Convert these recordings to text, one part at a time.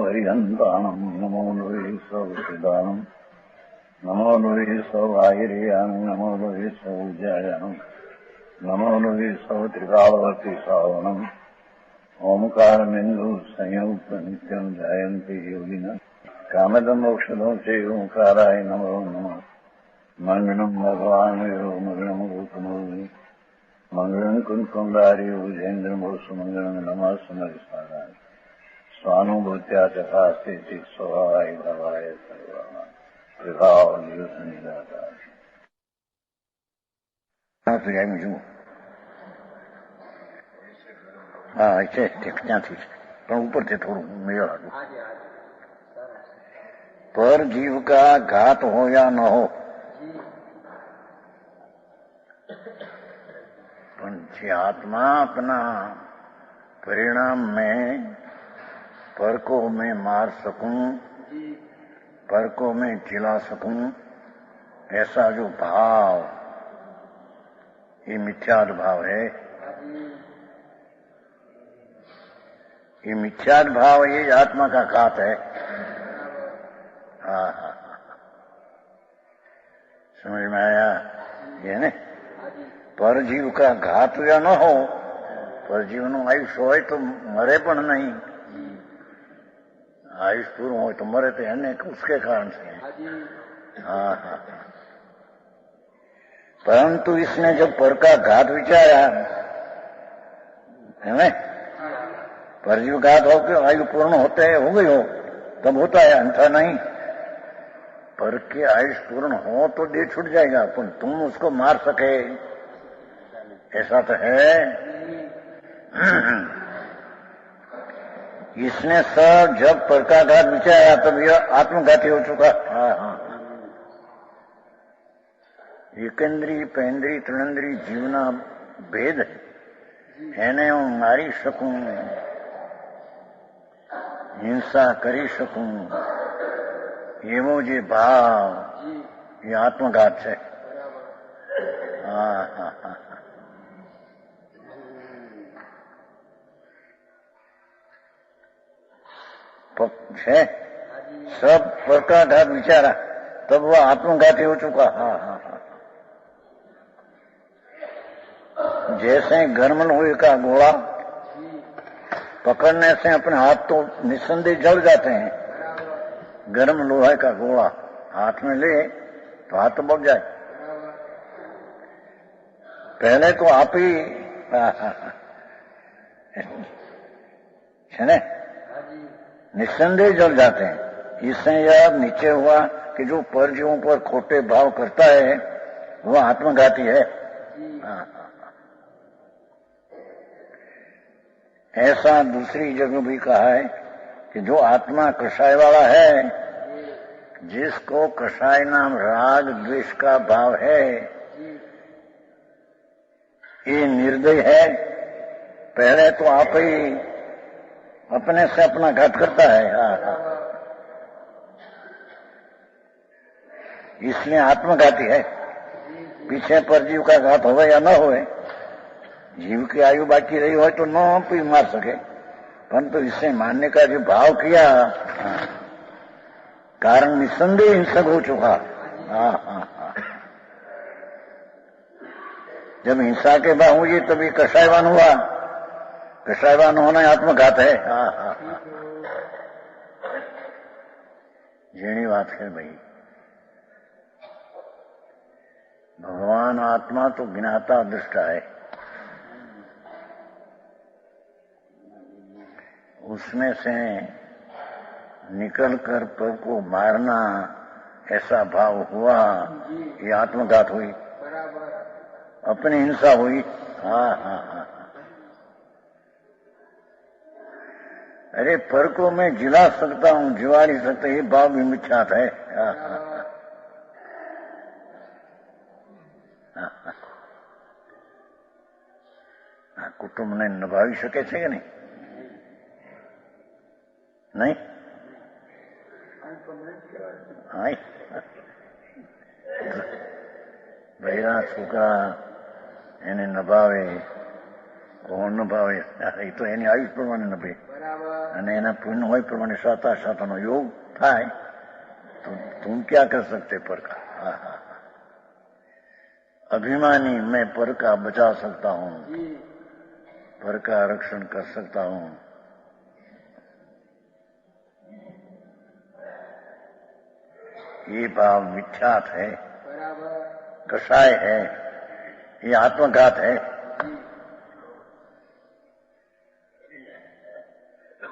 हरिहन्ताणम् नमो नुवे सौदानम् नमो नुवे सौभागिर्याम् नमो नुवे सौजायाम् नमो नुवे सौत्रिकालवती सावनम् ओंकारमिन्दु संयुक्त नित्यम् जायन्ति योगिनः कामदम् औषधम् च ओंकाराय नमो नमः मंगलम् भगवान् यो मंगलम् गौतमोनि मंगलम् कुंकुंडारि उजेन्द्रमोसु मंगलम् नमः सुमरिस्मराय स्वानुभूत्या चकास्ते चित् स्वभावाय भवाय सर्वः विभाव निदाता हाँ છે ત્યાંથી પણ ઉપરથી થોડું મેળાડું पर जीव का घात हो या न हो पंच आत्मा अपना परिणाम में पर को मैं मार सकूं, पर को मैं चिल्ला सकूं, ऐसा जो भाव ये मिथ्याद भाव है, ये मिथ्याद भाव ये आत्मा का घात है। हाँ हाँ समझ में आया ये ने पर जीव का घात या न हो, पर जीवનું આયુષ્ય હોય તો મરે પણ નહીં, आयुष पूर्ण हो तो मरे तो है उसके कारण से। हाँ हाँ परंतु इसने जब पर का घात विचारा है ना, पर जीव घात हो के आयु पूर्ण होते हो गई हो तब होता है, अंथा नहीं। पर के आयुष पूर्ण हो तो दे छूट जाएगा, पर तुम उसको मार सके ऐसा तो है। इसने सब जब पर का घात विचारा तब यह आत्मघाती हो चुका। हाँ हाँ एकेंद्री पेंद्री त्रिनेंद्री जीवना भेद એને હું મારી શકું, हिंसा કરી શકું એવો જે ભાવ એ આત્મઘાત છે। હા હા હા है सब पर का घात विचारा तब वह आत्मघाती हो चुका। हाँ हाँ हाँ जैसे गर्म लोहे का गोला पकड़ने से अपने हाथ तो निस्संदेह जल जाते हैं, गर्म लोहे का गोला हाथ में ले तो हाथ तो बग जाए। पहले तो आप ही है ना निस्संदेह जल जाते हैं। इससे यह नीचे हुआ कि जो परजीवों पर खोटे भाव करता है वह आत्मघाती है। ऐसा दूसरी जगह भी कहा है कि जो आत्मा कषाय वाला है, जिसको कषाय नाम राग द्वेष का भाव है, ये निर्दय है। पहले तो आप ही अपने से अपना घात करता है। हाँ हाँ इसलिए आत्मघाती है। पीछे पर जीव का घात होवे या न होवे, जीव की आयु बाकी रही हो तो न भी मार सके, परंतु इससे मारने का जो भाव किया कारण निस्संदेह हिंसक हो चुका। हाँ हाँ हाँ जब हिंसा के भाव हुई तभी कषायवान हुआ, कषायवान होना आत्मघात है। हाँ हाँ हाँ झीणी बात है भाई। भगवान आत्मा तो ज्ञाता दृष्टा है, उसमें से निकलकर पर को मारना ऐसा भाव हुआ, ये आत्मघात हुई, अपनी हिंसा हुई। हाँ हाँ हाँ अरे पर को मैं जिला सकता हूँ, जिवा नहीं सकता, ये भाव भी मिथ्यात है। हाँ हाँ हाँ कुटुंब ने निभावी શકે છે કે નહીં? નહીં હા બૈરા છોકરા એને નભાવે, કોણ નભાવે? એ તો એની આયુષ પ્રમાણે નભે। અને એના પુણ્ય હોય પ્રમાણે સાતા સાતાનો યોગ થાય तो तुम क्या कर सकते पर का? अभिमानी मैं पर का बचा सकता हूं, पर का रक्षण कर सकता हूं. ये भाव मिथ्यात है, कषाय है, ये आत्मघात है.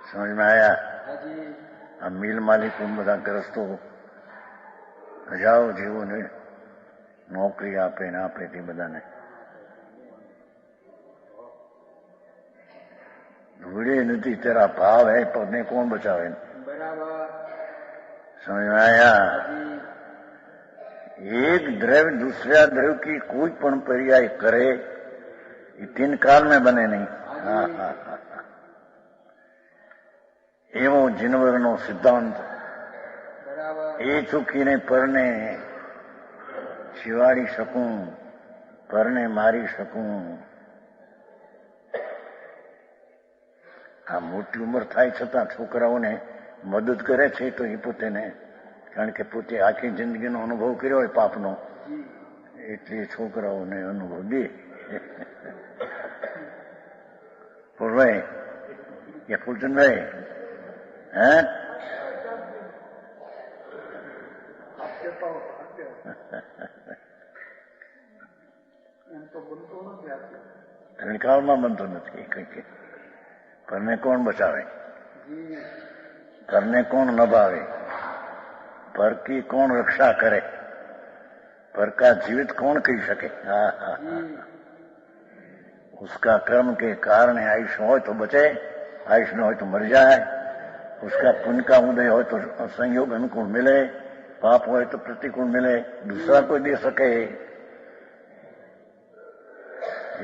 समझ में आया? આ મિલ માલિકો બધા ગ્રસ્તો હજારો જીવોને નોકરી આપે ને આપે તે બધાને ધૂળે નથી. તેરા ભાવ હે પગને કોણ બચાવે? समझ में आया? एक द्रव्य दूसरा द्रव्य की कोई पण पर्याय करे ये 3 काल में बने नहीं. हाँ हाँ हाँ. એવો જીનવરનો સિદ્ધાંત એ ચૂકીને પરને શિવાડી શકું, પરને મારી શકું. આ મોટી ઉંમર થાય છતાં છોકરાઓને મદદ કરે છે તો એ પોતેને, કારણ કે પોતે આખી જિંદગીનો અનુભવ કર્યો હોય પાપનો, એટલે છોકરાઓને અનુભવ દે. પૂર્વભાઈ કે ફૂલચંદભાઈ हैं? ત્રિકાળમાં બનતો નથી. પરને કોણ બચાવે? પરને કોણ નભાવે? પર की कौन रक्षा करे? पर का जीवित कौन कर सके? हाँ हाँ हाँ. उसका कर्म के कारण आयुष्य हो तो बचे, आयुष्य न हो तो मर जाए. उसका पुण्य का उदय हो तो संयोग अनुकूल मिले, पाप हो तो प्रतिकूल मिले, दूसरा कोई दे सके.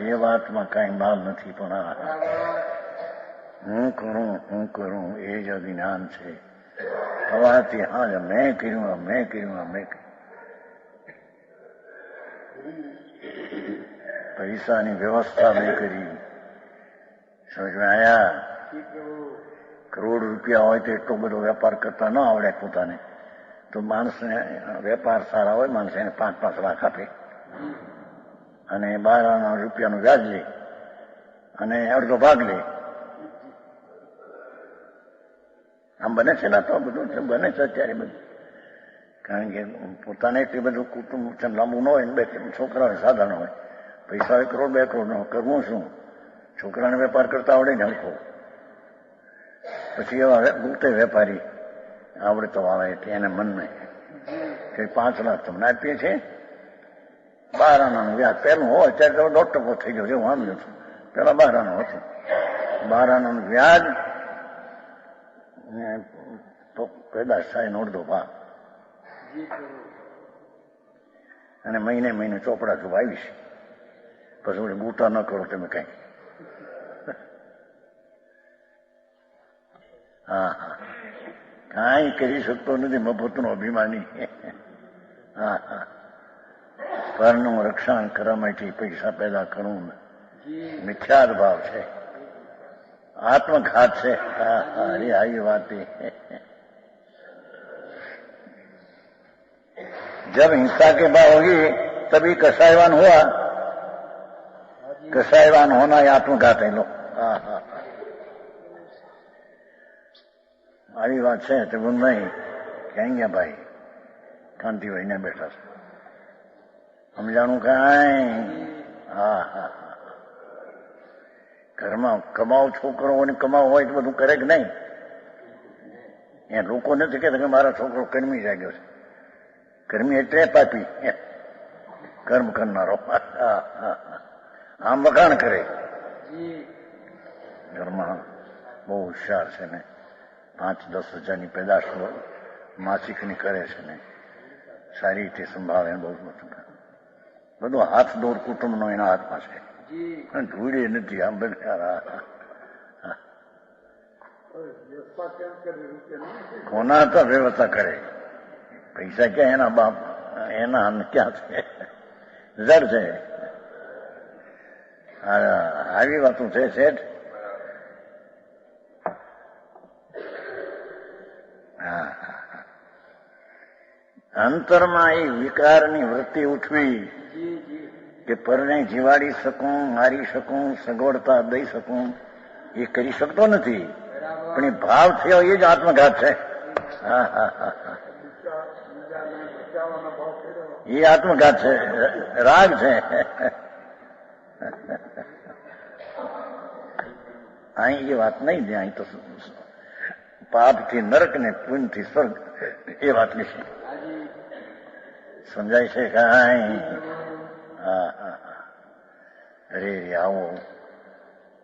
ये बात में कई बात नहीं. पण હું કરું એ જ અજ્ઞાન છે. હવાથી હા મેં કર્યું, મેં કર્યું, મેં કર્યું. પૈસાની વ્યવસ્થા મેં કરી. સમજ में आया? કરોડ રૂપિયા હોય તો એટલો બધો વેપાર કરતા ન આવડે પોતાને, તો માણસને વેપાર સારા હોય, માણસ એને 5-5 લાખ આપે અને 12 રૂપિયાનું વ્યાજ લે અને અડધો ભાગ લે. આમ બને છે ને? તો બધું બને છે અત્યારે બધું. કારણ કે પોતાને એટલી બધું કુટુંબ લાંબુ ન હોય ને, 2 છોકરા હોય, સાધારણ હોય, પૈસા 1 કરોડ 2 કરોડ નો કરવું શું? છોકરાને વેપાર કરતા આવડે ને હલકો. પછી એવા ગુપ્તે વેપારી આવડે તો આવે એટલે એને મનમાં કે 5 લાખ તમને આપીએ છીએ, 12 આનાનું વ્યાજ. પહેલું હોય અત્યારે તો 1.5% થઈ ગયો છે, હું સમજુ છું. પેલા 12 આનું હતું. 12 આનાનું વ્યાજ પેદાશ થાય નો અડધો ભાગ, અને મહિને ચોપડા જો આવીશ. પછી બૂટા ન કરો તમે કઈ. હા હા, કાંઈ કરી શકતો નથી મફતનો અભિમાની. હા હા, પરનું રક્ષણ કરવા માટે પૈસા પેદા કરવું મિથ્યાદ ભાવ છે, आत्मघात से. अरे आई बातें. जब हिंसा के भाव होगी तभी कसाईवान हुआ. कसाईवान होना ये आत्मघात है. लो આવી વાત છે. તો ભાઈ ક્યાં ગયા ભાઈ? કાંતિભાઈ ને બેઠા છે. સમજાણું કાંઈ? હા હા, ઘરમાં કમાવ છોકરોને કમાવ હોય તો બધું કરે કે નહીં? એ લોકો નથી કહેતા કે મારા છોકરો કર્મી જાગ્યો છે. કર્મી એટલે પાપી, કર્મ કરનારો. આમ વખાણ કરે. ઘરમાં બહુ હોશિયાર છે ને, 5-10 હજારની પેદાશ માસિકની કરે છે ને, સારી રીતે સંભાળે. બહુ બધું હાથ દોર કુટુંબનો એના હાથમાં છે. ધૂળે નથી. આમ બધા કોના તો વ્યવસ્થા કરે. પૈસા ક્યાં એના બાપ, એના ક્યાં છે? જડ છે. આવી વાતો છે. શેઠ હા હા, અંતરમાં એ વિકારની વૃત્તિ ઉઠવી કે પરને જીવાડી શકું, મારી શકું, સગવડતા દઈ શકું, એ કરી શકતો નથી. પણ એ ભાવ થયો એ જ આત્મઘાત છે. હા હા હા હા, એ આત્મઘાત છે, રાગ છે. અહીં એ વાત નહીં છે. અહીં તો પાપથી નરક ને પુણ્યથી સ્વર્ગ એ વાત છે. સમજાય છે કાંઈ? હા હા હા, અરે આવો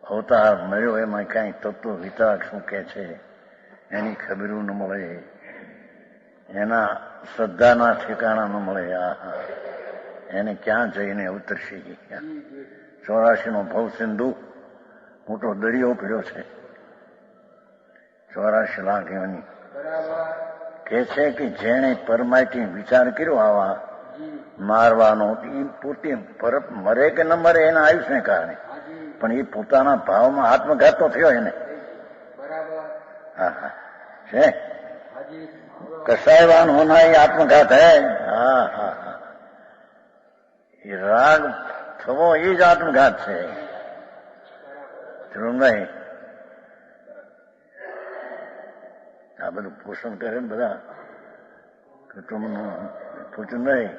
અવતાર મળ્યો એમાં કઈ તત્વ વિતરાગ શું કે છે એની ખબરું ન મળે, એના શ્રદ્ધાના ઠેકાણા ન મળે. આહા, એને ક્યાં જઈને ઉતરશે? 84નો ભવ સિંધુ મોટો દરિયો પીડ્યો છે. 84 લાખ એની કે છે કે જેણે પરમાટી વિચાર કર્યો આવા મારવાનો, એ પોતે મરે કે ન મરે એના આયુષને કારણે, પણ એ પોતાના ભાવમાં આત્મઘાત તો થયો એને. હા હા, છે કસાયવાન હોના એ આત્મઘાત હે. હા હા હા, એ રાગ થવો એ જ આત્મઘાત છે. ચરણભાઈ આ બધું પોષણ કરે ને બધા કુટુંબનું. પૂછનભાઈ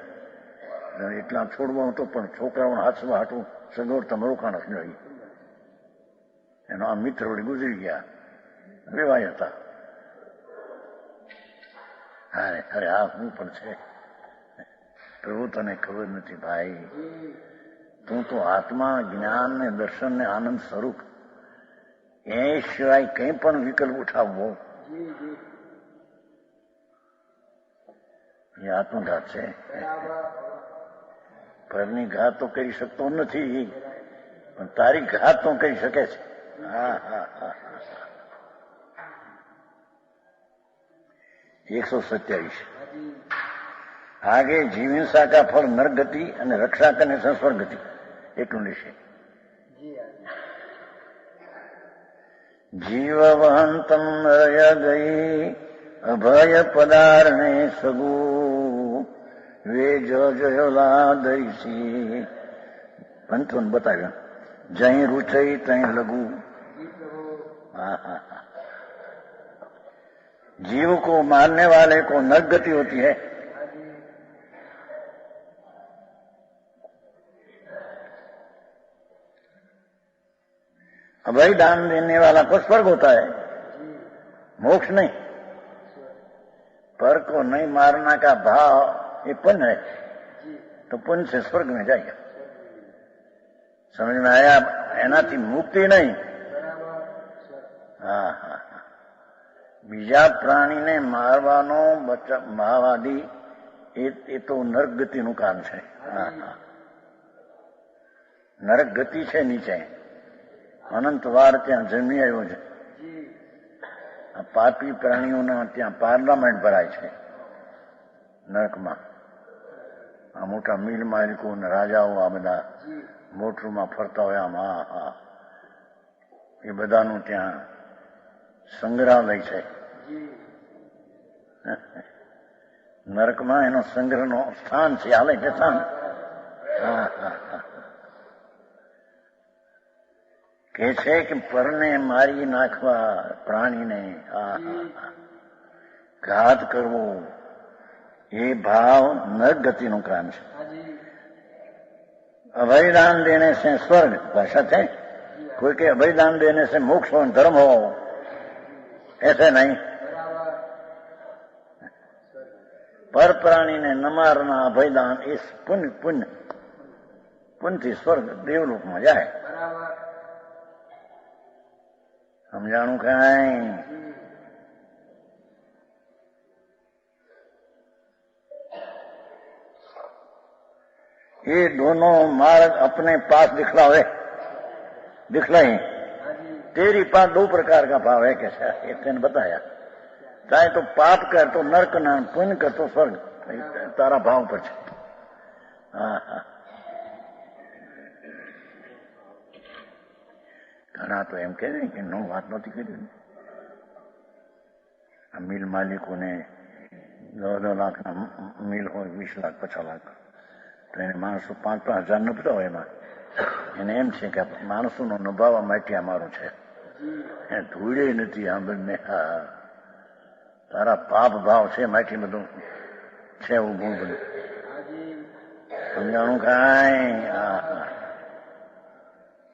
એટલા છોડવા હતો પણ છોકરાઓને હાથમાં હાટું સગવડ તમારું ખાણસ નહીં. એનો આ મિત્ર વળી ગુજરી ગયા, વેવાય હતા. અરે અરે આ હું પણ છે. પ્રભુ તને ખબર નથી ભાઈ, તું તો આત્મા જ્ઞાન ને દર્શન ને આનંદ સ્વરૂપ, એ સિવાય કંઈ પણ વિકલ્પ ઉઠાવવો એ આત્મઘાત છે. પરની ઘાત તો કરી શકતો નથી, પણ તારી ઘાત તો કરી શકે છે. હા હા હા, 127 આગે જીવહિંસા કા ફળ નરગતિ અને રક્ષા કરને સંસ્વર ગતિ, એટલું લેશે. જીવવહંતમ રય ગઈ અભય પદારણે સગુ વે જયોલા દઈસી. પંચોન બતાવ્યા, જઈ રૂચઈ તઈ લઘુ. હા હા હા, जीव को मारने वाले को नरक गति होती है. अभय दान देने वाला को स्वर्ग होता है, मोक्ष नहीं. पर को नहीं मारना का भाव ये पुण्य है, तो पुण्य से स्वर्ग में जाएगा. समझ में आया? एनाथी मुक्ति नहीं. હા હા, બીજા પ્રાણીને મારવાનો માવાદી એ તો નરક ગતિનું કામ છે. હા હા, નરક ગતિ છે નીચે, અનંત વાર ત્યાં જન્મી આવ્યો છે. આ પાપી પ્રાણીઓના ત્યાં પાર્લામેન્ટ ભરાય છે નરકમાં. આ મોટા મિલ માલિકો ને રાજાઓ આ બધા મોટરમાં ફરતા હોય આમ. હા હા, એ બધાનું ત્યાં સંગ્રહાલય છે. નરકમાં એનો સંગ્રહનો સ્થાન છે, હાલે કે સ્થાન. હા હા હા, કે છે કે પરને મારી નાખવા પ્રાણીને, હા હા હા, ઘાત કરવો એ ભાવ નરક ગતિનું કામ છે. અભયદાન દેને સે સ્वर्ग, ભાષા છે. कोई के अभयदान देने से मोक्ष हो, धर्म हो, ऐसे नहीं. पर प्राणी ने न मारना अभयदान इस पुण्य पुण्य पुण्य थी स्वर्ग देवलोक में जाए. समझाणु कहीं? ये दोनों मार्ग अपने पास दिखलावे, दिखलाई. तेरी पास दो प्रकार का भाव है, कैसा एक ने बताया. चाहे तो पाप कर तो नरक ना, पुण्य कर तो स्वर्ग, तारा भाव पर છે. હા હા, ઘણા તો એમ કહે કે નો વાત નથી કરી. આ મિલ માલિકોને 2 લાખના મિલ હોય, 20 લાખ 50 લાખ, તો એને માણસો 5-5 હજાર નપતા હોય એમાં. એને એમ છે કે માણસોનો નભાવા માટે અમારો છે, એ ધૂળે નથી. આ બંને તારા પાપ ભાવ છે માટી બધું છે એવું ગુણ બધું સમજાણું. કાંઈ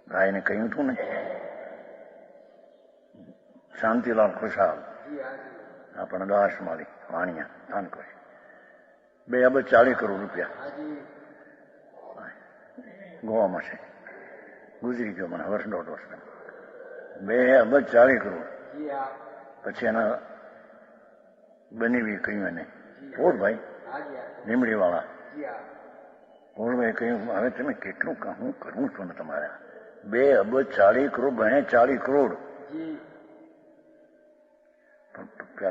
ગાયને કહ્યું હતું ને, શાંતિલાલ ખુશાલ આપણા દાસમાળી વાણિયા થાનકોઈ 2 અબજ 40 કરોડ રૂપિયા ગોવામાં છે. ગુજરી ગયો મને વર્ષ 1.5 વર્ષ. 2 અબજ 40 કરોડ. પછી એના બનેવી કહ્યું એને, પોળભાઈ લીમડી વાળા પોળભાઈ કહ્યું, હવે તમે કેટલું હું કરવું છું ને તમારે 2 અબજ 40 કરોડ, 40 કરોડ.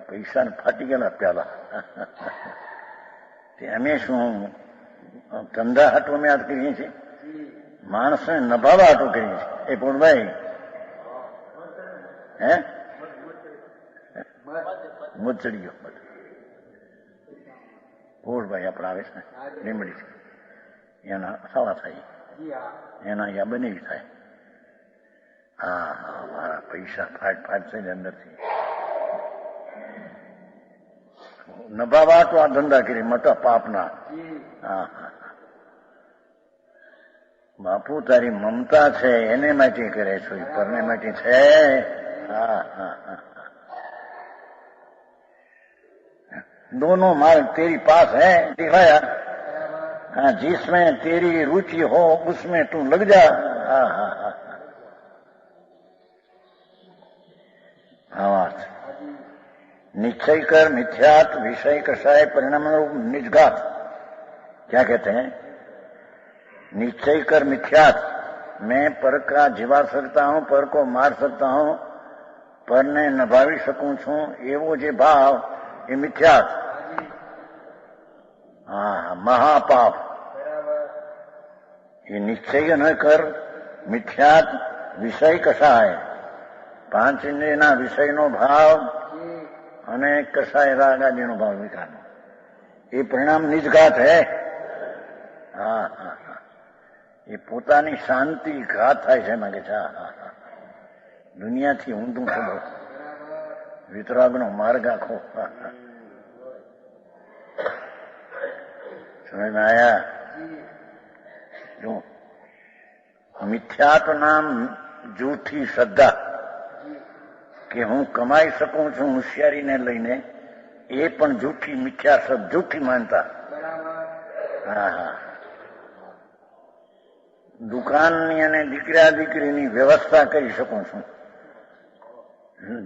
પૈસા ફાટી ગયેલા પ્યાલા. અમે શું ધંધા હાટું અમે યાદ કરીએ છીએ, માણસને નભાવા હાટું કરીએ છીએ. એ પોળભાઈ મત ચડી ગયો. પોળભાઈ આપડે આવે છે લીમડી, એના સાવા થાય, એના અહીંયા બનેવી થાય. હા, મારા પૈસા ફાટ થઈને અંદરથી નભાવા તો આ ધંધા કરી મોટા પાપના. હા, બાપુ તારી મમતા છે એને માટે કરે છો, પરને માટે છે. હા, दोनों माल तेरी पास है दिखाया, हाँ, जिसमें तेरी रुचि हो उसमें तू लग जा. हाँ, निश्चय कर मिथ्यात विषय कषाय परिणाम निजघात. क्या कहते हैं? निश्चय कर मिथ्यात, मैं पर का जीवा सकता हूं, पर को मार सकता हूं, પરને નભાવી શકું છું એવો જે ભાવ એ મિથ્યાત. હા, મહાપાપ. એ નિશ્ચય ન કર મિથ્યાત વિષય કસાય, 5 ઇન્દ્રિયના વિષયનો ભાવ અને કસાય રાગાદીનો ભાવ વિકારનો, એ પરિણામ નિજઘાત હે. હા, એ પોતાની શાંતિ ઘાત થાય છે એમાં કે છે. દુનિયાથી ઊંધું ખબર, વિતરાગનો માર્ગ આખો. સમજમાં આયા? જો મિથ્યાત નામ જૂઠી શ્રદ્ધા કે હું કમાઈ શકું છું હોશિયારીને લઈને, એ પણ જૂઠી મિથ્યા જૂઠી માનતા. હા, દુકાનની અને દીકરા દીકરીની વ્યવસ્થા કરી શકું છું,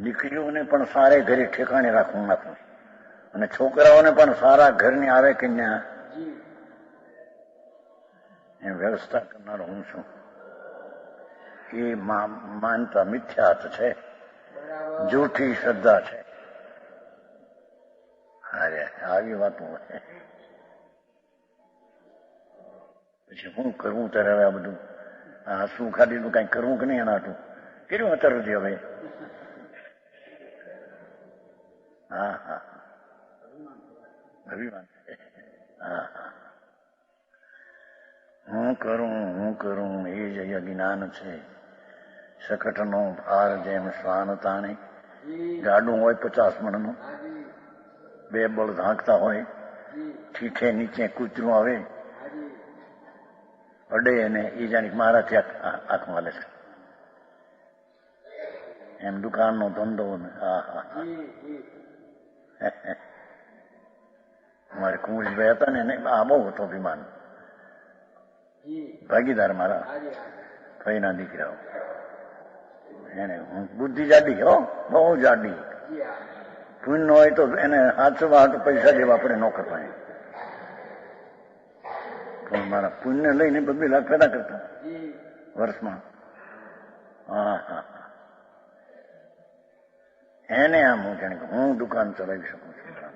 દીકરીઓને પણ સારે ઘરે ઠેકાણે રાખું અને છોકરાઓને પણ સારા ઘરની આવે કન્યા એ વ્યવસ્થા કરનારો હું છું. એ માનતા મિથ્યાત છે, જૂઠી શ્રદ્ધા છે. અરે આવી વાતો. પછી હું કરવું ત્યારે હવે આ બધું આ શું ખાધીનું કઈ કરવું કે નહીં એના હાટું કર્યું અત્યાર હવે. હા, અભિમાન. હા, હું કરું એ જ અજ્ઞાન છે. શકટનો ભાર જેમ શ્વાન તાણે, ગાડું હોય 50 મણનું, 2 બળદ હાંકતા હોય, ઠીઠે નીચે કૂતરું આવે અડે અને એ જાણી મારાથી આંખ માલે છે. એમ દુકાનનો ધંધો. મારે કુંવરજીભાઈ હતા ને આ બહુ હતો અભિમાન, ભાગીદાર મારા ભાઈના દીકરાઓ. એને બુદ્ધિ જાડી, હો બહુ જાડી. પુણ્ય હોય તો એને હાચવા હાટું પૈસા દેવા પડે નોકર પાસે. પણ મારા પુણ્ય લઈને 2 લાખ પેદા કરતા વર્ષમાં. હા, એને આમ હું જાણે હું દુકાન ચલાવી શકું છું.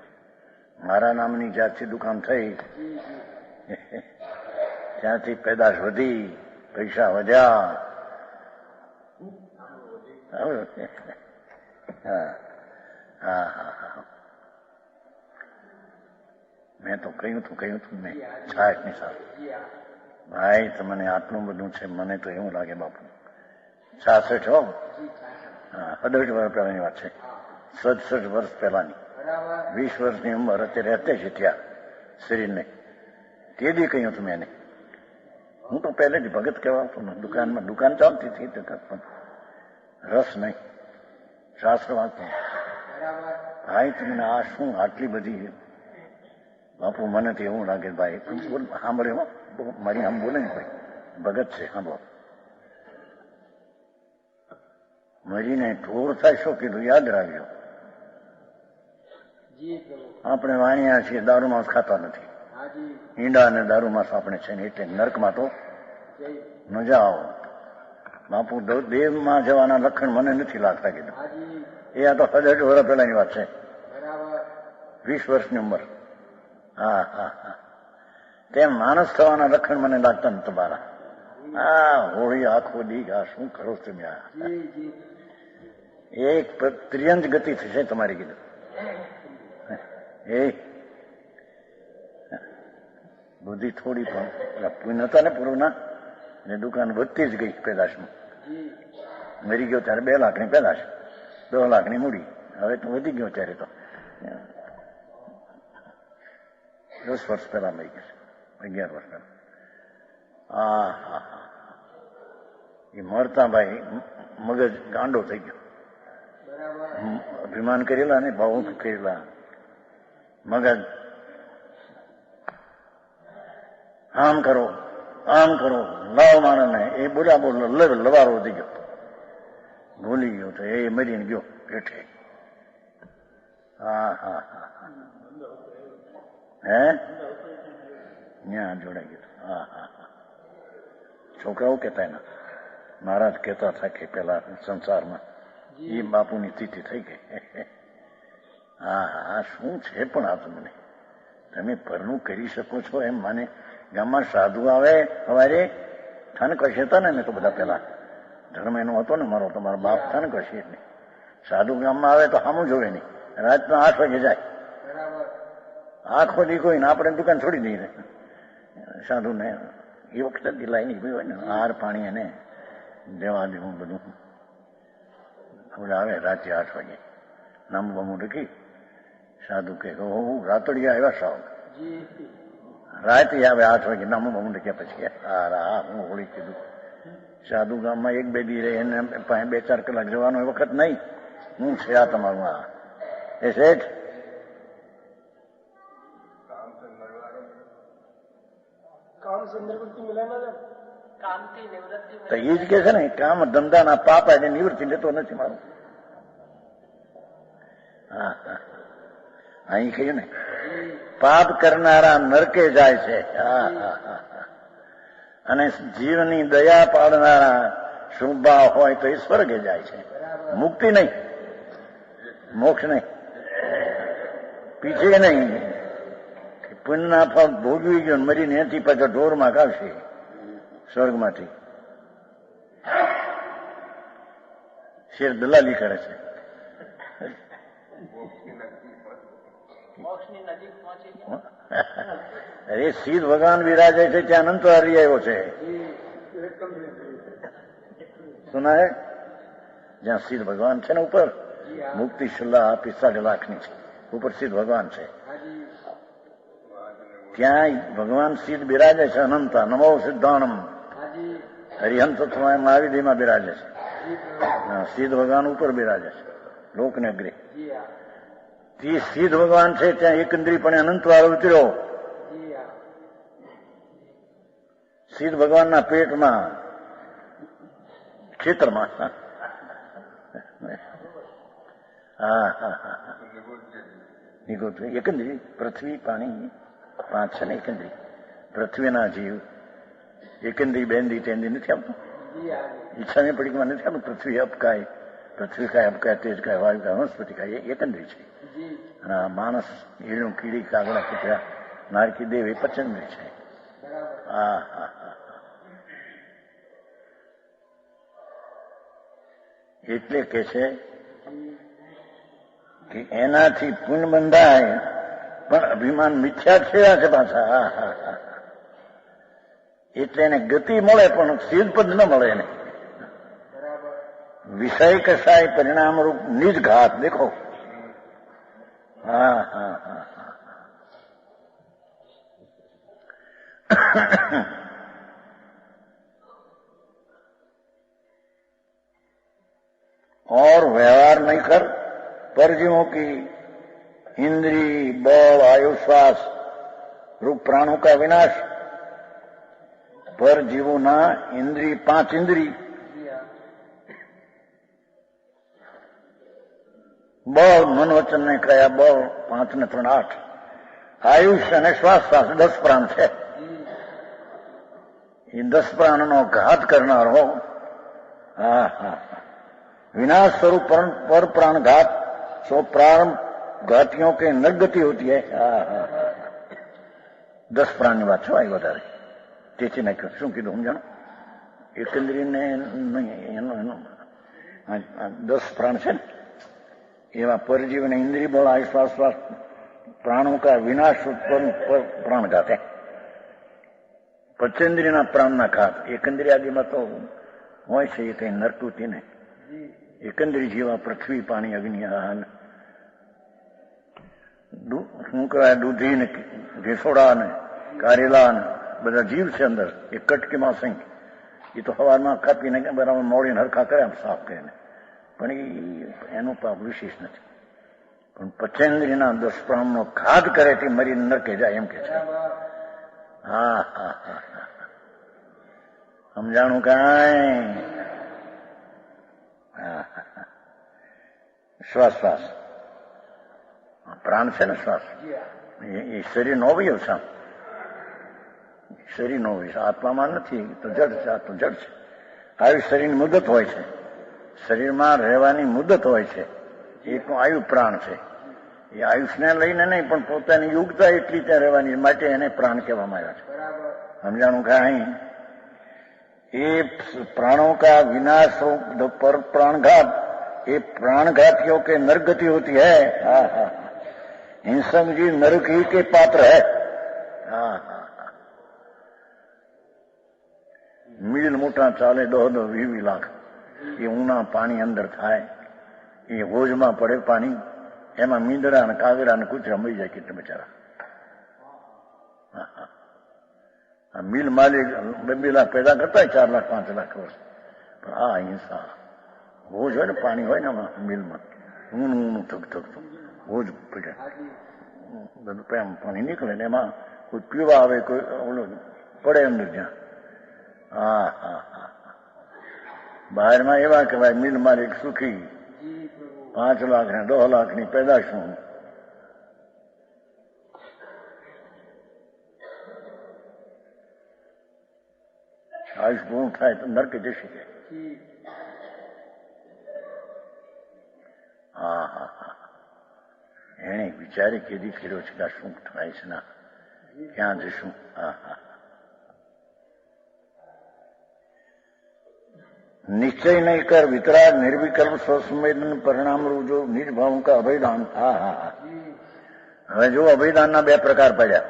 મારા નામની જ્યાંથી દુકાન થઈ ત્યાંથી પેદાશ વધી, પૈસા વધ્યા. હા હા હા, મેં તો કહ્યું હતું મેં છાટની સાથે, ભાઈ તમને આટલું બધું છે, મને તો એવું લાગે બાપુ 66 હો, હા 68 વર્ષ પહેલાની વાત છે, 67 વર્ષ પહેલાની, 20 વર્ષની ઉંમર અત્યારે હતે છે ત્યાં શરીરને, તે દી કહ્યું હતું મેં એને. હું તો પહેલેથી ભગત કહેવાતો ને, દુકાન ચાલતી હતી પણ રસ નહીં, શાસ્ત્ર વાંચતો. ભાઈ તમને આ શું આટલી બધી, બાપુ મને તો એવું લાગે ભાઈ સાંભળે મારી આમ બોલે ને ભાઈ ભગત છે સાંભળો, મરીને ઢોર થાય શું કીધું યાદ રાખજો. આપણે વાણિયા છીએ, દારૂ માંસ ખાતા નથી, ઈંડા અને દારૂ માંસ આપણે છે ને, એટલે નર્કમાં તો મજા આવો. બાપુ દેવમાં જવાના લક્ષણ મને નથી લાગતા કીધું. એ આ તો 68 વર્ષ પહેલાની વાત છે, 20 વર્ષની ઉંમર. હા હા હા, તેમ માણસ થવાના લક્ષણ મને લાગતા ને તમારા. આ હોળી આખો દી આ શું કરો તમે, એક ત્રિયંજ ગતિ થશે તમારી કીધું. એ બુદ્ધિ થોડી પણ પૂન હતા ને પૂર્વના, ને દુકાન વધતી જ ગઈ પેદાશમાં. મરી ગયો ત્યારે 2 લાખની પેદાશ, 10 લાખની મૂડી, હવે તો વધી ગયો ત્યારે તો 10 વર્ષ પહેલા મરી ગયો, 11 વર્ષ પહેલા. હા હા હા, એ મળતા ભાઈ મગજ ગાંડો થઈ ગયો, અભિમાન કરેલા ને ભાવ કરેલા મગજ, આમ કરો લાવ માણસને, એ બોલ્યા બોલ લવારો વધી ગયો, ભૂલી ગયો તો એ મરીને ગયો પેઠે. હા હા હા, હે ત્યાં જોડાઈ ગયો. હા હા હા, છોકરાઓ કહેતા એના મહારાજ કહેતા હતા કે પેલા સંસારમાં એ બાપુની તિથિ થઈ ગઈ. હા હા, શું છે પણ આ તમને, તમે પરનું કરી શકો છો એમ માને. ગામમાં સાધુ આવે સવારે, થાન કરશે હતા ને તો બધા પેલા ધર્મ એનો હતો ને મારો, તમારા બાપ થાન કરશે એટલે સાધુ ગામમાં આવે તો સામું જોવે નહીં, રાતના 8 વાગે જાય, આખો દી કોઈ ને આપણે દુકાન છોડી દઈએ સાધુ ને. એ વખતે દિલાઈ નહીં હોય ને, આહાર પાણી એને દેવા દેવું બધું. હવે આવે રાતે 8 વાગે, નામ બમું લખી, સાધુ કે રાતડિયા આવ્યા સાવ, રાતે આવે 8 વાગે, નામું બમું લખ્યા પછી હા હું હોળી કીધું. સાધુ ગામમાં 1-2 દી રહે, એને 2-4 કલાક જવાનો એ વખત નહીં. હું છે આ તમારું આ એ શેઠ તો એ જ કે છે ને, કામ ધંધાના પાપ એને નિવૃત્તિ લેતો નથી મારું. હા હા, અહીં કહ્યું ને, પાપ કરનારા નરકે જાય છે. હા હા હા, અને જીવની દયા પાડનારા શુભા હોય તો એ સ્વર્ગે જાય છે. મુક્તિ નહીં, મોક્ષ નહીં, પીછે નહીં. પુણ્યના ફળ ભોગવી ગયો મરીને એથી પાછો ઢોરમાં કાઢશે સ્વર્ગમાંથી. શેર દલાલી કરે છે. અરે સિદ્ધ ભગવાન વિરાજે છે ત્યાં અનંત હરી આવ્યો છે. સુના હે, જ્યાં સિદ્ધ ભગવાન છે ને ઉપર, મુક્તિ સલાહ 45 લાખની છે, ઉપર સિદ્ધ ભગવાન છે. ત્યાં ભગવાન સિદ્ધ બિરાજે છે અનંત. નમો સિદ્ધાણમ હરિહંત મહાવિધિમાં બિરાજે છે. સિદ્ધ ભગવાન ઉપર બિરાજે છે લોકને અગ્રે. તે સિદ્ધ ભગવાન છે ત્યાં એકંદરીપણે અનંત વાર ઉતર્યો. સિદ્ધ ભગવાનના પેટમાં ક્ષેત્રમાં. હા હા હા, એકંદરી પૃથ્વી પાણી 5 છે ને એકંદરી. પૃથ્વીના જીવ એકંદરી બેંદી તેંદી નથી આવતું, ઈચ્છાની પડીકમાં નથી આવતું. પૃથ્વી અપકાય, પૃથ્વી કાય અપકાય, તેજ કાય, વાયુ કાય, વનસ્પતિ કાય, એ એકંદરી છે. અને આ માણસ, ઈડું, કીડી, કાગડા, કૂતરા, નારકી દેવ એ પચંદ્રી છે. હા હા હા, એટલે કે છે કે એનાથી પુણ્ય બંધાય, પણ અભિમાન મિથ્યા થયા છે પાછા. એટલે એને ગતિ મળે પણ સિદ્ધપદ ન મળે એને. વિષય કસાય પરિણામ રૂપ નિજ ઘાત દેખો. હા હા હા और व्यवहार नहीं कर परजीवों की इंद्री बल आयु श्वास रूप प्राणों का विनाश. परजीवों ना इंद्री 5 इंद्री, બળ મન વચન ને કયા બળ 5 ને 3 8, આયુષ્ય અને શ્વાસ 10 પ્રાણ છે. એ 10 પ્રાણનો ઘાત કરનારો. હા હા विनाश स्वरूप पर प्राण घात 100 प्राण घातियों के नगति होती है. 10 प्राणની વાત છે. આવી વધારે તેથી નાખ્યું. શું કીધું સમજાણો? એકંદરીને એનો 10 પ્રાણ છે ને, એવા પરજીવ અને ઇન્દ્રિય બળ આશ્વાસ શ્વાસ प्राणों का विनाश उत्पन्न प्राण घात है. પંચેન્દ્રિયના પ્રાણના ઘાત એકંદરી આદિમાં તો હોય છે. એ કઈ નરકૃતિ ને એકંદરી જેવા પૃથ્વી પાણી અગ્નિ શું કહેવાય દૂધી ને ઘેસોડા ને કારેલા ને બધા જીવ છે અંદર. એ કટકીમાં સંખ એ તો હવામાં કાપીને બરાબર મોડીને હરખા કરે આમ સાફ કરીને, પણ એનું પાપ વિશેષ નથી. પણ પંચેન્દ્રિયના 10 પ્રાણનો ઘાત કરે તે મરીને નરકે જાય એમ કે છે. હા હા હા સમજાણું કાંઈ? શ્વાસ શ્વાસ પ્રાણ છે ને શ્વાસ, એ શરીરનો અવયવ છે. શરીરનો અવયવ આત્મામાં નથી તો જડ છે. આ તો જડ છે. આવી શરીરની મુદત હોય છે. શરીરમાં રહેવાની મુદત હોય છે. એકનું આયુ પ્રાણ છે. એ આયુષને લઈને નહીં પણ પોતાની યુગતા એટલી ત્યાં રહેવાની માટે એને પ્રાણ કહેવામાં આવ્યા છે. સમજાણું કાંઈ? ये प्राणों का विनाश पर प्राणघात, ये प्राणघातियों के नरगति होती है. हाँ हाँ हिंसक जी नरक ही के पात्र है. हाँ हाँ મીલ મોટા ચાલે 10-20 લાખ, એ ઊના પાણી અંદર થાય. એ હોજમાં પડે પાણી, એમાં મીંદડા અને કાગડા અને કૂતરા મરી જાય કેટલા બચારા. મિલ માલિક 2 લાખ પેદા કરતા 4 લાખ 5 લાખ વર્ષ. પણ આ હિંસા હોજ હોય ને પાણી હોય ને મિલમાં ઊનું થક થકતું હોજ પડ્યા બધું પ્રેમ પાણી નીકળે ને એમાં કોઈ પીવા આવે કોઈ ઓલો પડે અંદર ત્યાં. હા હા હા બહારમાં એવા કહેવાય મિલ માલિક સુખી 5 લાખ ને 10 લાખની પેદાશું. આયુષ પૂર્ણ થાય તો નરકે જશે. હા હા હા એને વિચારે કેદી કર્યો છે કે આ શું થાય છે ના ક્યાં જશું. હા હા નિશ્ચય નહીં કર વિતરાગ નિર્વિકલ્પ સ્વસંવેદન પરિણામ રૂજો નિજ ભાવ કા અભયદાન. હા હા હા હવે જો અભયદાનના 2 પ્રકાર પડ્યા.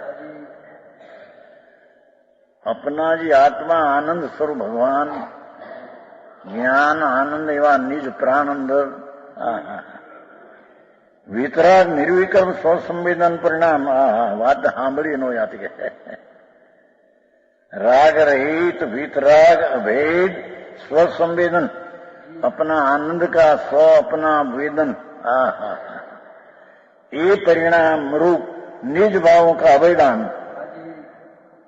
अपना जी आत्मा आनंद स्वरूप भगवान ज्ञान आनंद एवं निज प्राण अंदर. वितराग निर्विकल्प स्वसंवेदन परिणाम. વાત સાંભળી નો યાદ કે राग रहित वितराग अभेद स्वसंवेदन अपना आनंद का स्व अपना वेदन. ये परिणाम रूप निज भावों का अभेदान.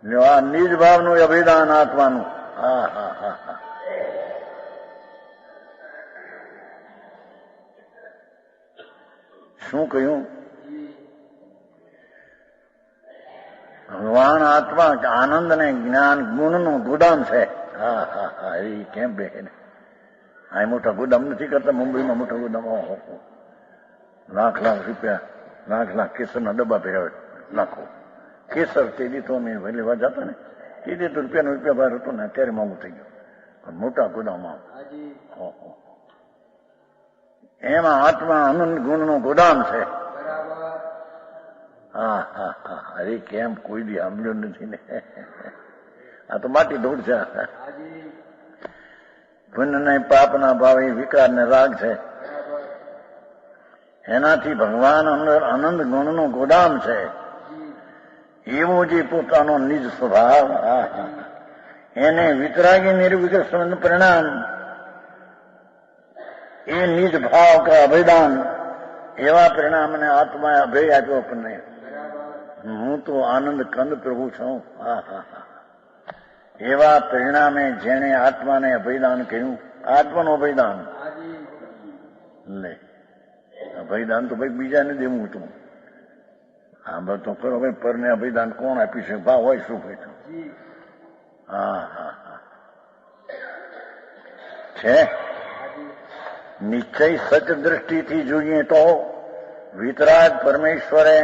જો આ નિજ ભાવનું અભિદાન આત્માનું. હા હા હા હા શું કહ્યું? ભગવાન આત્મા આનંદ અને જ્ઞાન ગુણનું ગુદામ છે. હા હા હા એ કેમ બે આ મોટા ગુદામ નથી કરતા. મુંબઈમાં મોટા ગુદામ લાખ રૂપિયા લાખ કેસરના ડબ્બા પહેરાવે લાખો કેસર. તેદી તો અમે લેવા જતા ને તેદી તો રૂપિયા બહાર હતો ને અત્યારે મોંઘું થઈ ગયું. પણ મોટા ગુદામાં એમાં આત્મા આનંદ ગુણનો ગોદામ છે. હા હા હા, અરે કેમ કોઈ દી સાંભળ્યું નથી ને. આ તો માટી ધૂળ છે. પુણ્ય પાપના ભાવે વિકાર ને રાગ છે. એનાથી ભગવાન અંદર આનંદ ગુણનો ગોદામ છે. એવો જે પોતાનો નિજ સ્વભાવ, એને વિતરાગી નિર્વિકલ્પ સંબંધ પરિણામ, એ નિજ ભાવ કે અભયદાન, એવા પરિણામને આત્માએ અભય આપ્યો આપણને. હું તો આનંદ કંદ પ્રભુ છું. હા હા હા, એવા પરિણામે જેણે આત્માને અભયદાન કર્યું, આત્માનું અભયદાન લે. અભયદાન તો ભાઈ બીજાને દેવું હતું. હા તો કરો ભાઈ, પરને અભયદાન કોણ આપી શકે? ભાવ હોય શું ભાઈ? હા હા હા, છે નિશ્ચય સચ દ્રષ્ટિથી જોઈએ તો વિતરાગ પરમેશ્વરે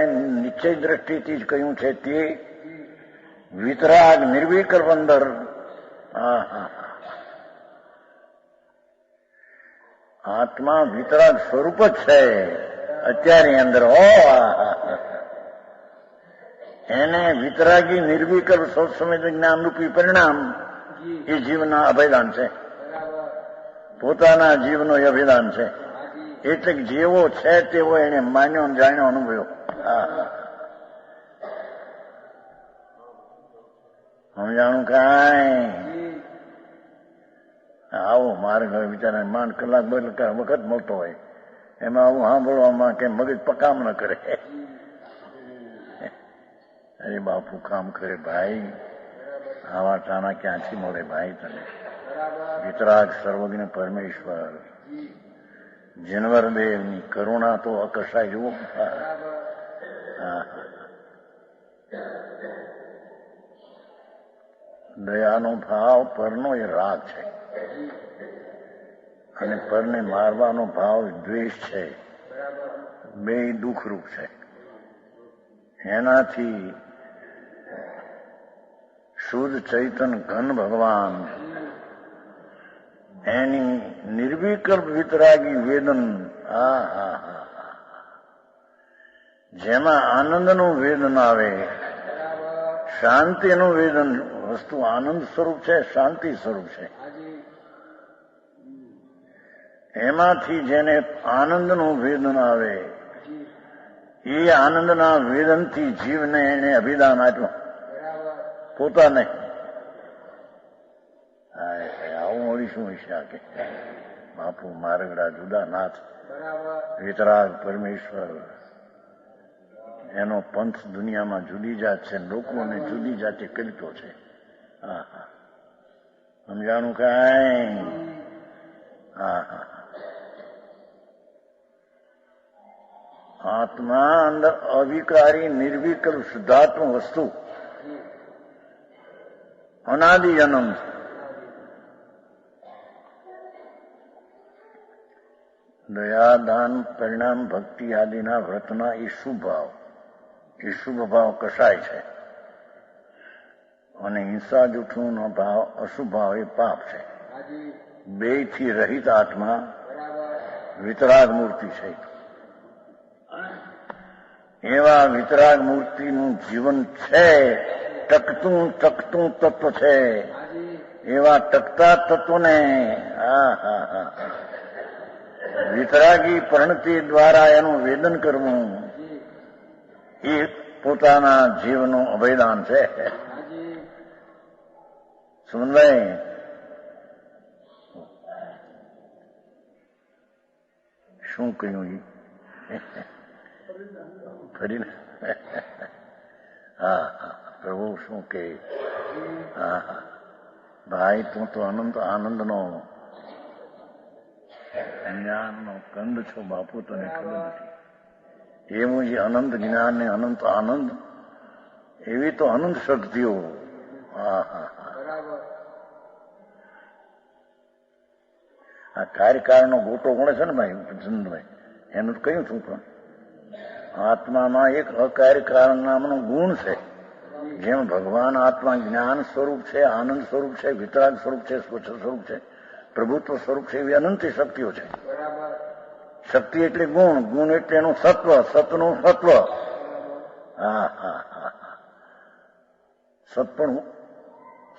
નિશ્ચય દ્રષ્ટિથી જ કહ્યું છે. તે વિતરાગ નિર્વિકલ્પ અંદર, હા હા, આત્મા વિતરાગ સ્વરૂપ જ છે અત્યારે અંદર. એને વિતરાગી નિર્વિકલ્પ સૌસમેત જ્ઞાન રૂપી પરિણામ એ જીવના અભયદાન છે. પોતાના જીવનો એ અભિદાન છે. એટલે જેવો છે તેવો એને માન્યો જાણ્યો અનુભવ્યો. સમજાણું કાંઈ? આવો મારે ઘરે બિચારા માંડ કલાક વખત મળતો હોય, એમાં આવું સાંભળવામાં કે મગજ પકામ ન કરે. અરે બાપુ કામ કરે ભાઈ, આવા ટાણા ક્યાંથી મળે ભાઈ તને? વિતરાગ સર્વજ્ઞ પરમેશ્વર જનવરદેવની કરુણા તો અકસાય જુઓ. દયાનો ભાવ પરનો એ રાગ છે, અને પરને મારવાનો ભાવ દ્વેષ છે. બે દુઃખરૂપ છે. એનાથી શુદ્ધ ચૈતન ઘન ભગવાન એની નિર્વિકલ્પ વિતરાગી વેદન, હા હા હા, જેમાં આનંદનું વેદન આવે, શાંતિનું વેદન. વસ્તુ આનંદ સ્વરૂપ છે, શાંતિ સ્વરૂપ છે. એમાંથી જેને આનંદનું વેદન આવે, એ આનંદના વેદનથી જીવને એને અભિદાન આપ્યું પોતાને. આવું મળી શું હશે કે બાપુ મારગડા જુદા નાથ વિતરાગ પરમેશ્વર, એનો પંથ દુનિયામાં જુદી જાત છે, લોકોને જુદી જાતે કલ્પ્યો છે. હા હા, સમજાણું કાંઈ? હા હા, આત્મા અંદર અવિકારી નિર્વિકલ્પ શુદ્ધાત્મ વસ્તુ અનાદિ અનંત. દયા દાન પરિણામ ભક્તિ આદિના વ્રતના એ શુભ ભાવ, એ શુભ ભાવ કસાય છે. અને હિંસા જૂઠુંનો ભાવ અશુભ ભાવ એ પાપ છે. બે થી રહિત આત્મા વિતરાગ મૂર્તિ છે. એવા વિતરાગ મૂર્તિનું જીવન છે, ટકતું ટકતું તત્વ છે. એવા ટકતા તત્વને હા હા હા, વિતરાગી પરિણતિ દ્વારા એનું વેદન કરવું એ પોતાના જીવનું અભયદાન છે. સુંદરભાઈ શું કહ્યું? ફરીને હા હા, પ્રભુ શું કે? હા હા ભાઈ, તું તો અનંત આનંદનો જ્ઞાનનો કંદ છો બાપુ, તને ખબર નથી. એવું જે અનંત જ્ઞાન ને અનંત આનંદ, એવી તો અનંત શક્તિઓ. હા હા હા, આ કાર્યકાળનો ગોટો ગણે છે ને ભાઈ ચંદ્રભાઈ, એનું કહ્યું છું. પણ આત્મામાં એક અકાર્યકારણ નામનો ગુણ છે. જેમ ભગવાન આત્મા જ્ઞાન સ્વરૂપ છે, આનંદ સ્વરૂપ છે, વિતરાગ સ્વરૂપ છે, સ્વચ્છ સ્વરૂપ છે, પ્રભુત્વ સ્વરૂપ છે, એવી અનંત શક્તિઓ છે. શક્તિ એટલે ગુણ, ગુણ એટલે એનું સત્વ, સતનું સત્વ. હા હા હા, સતપણું,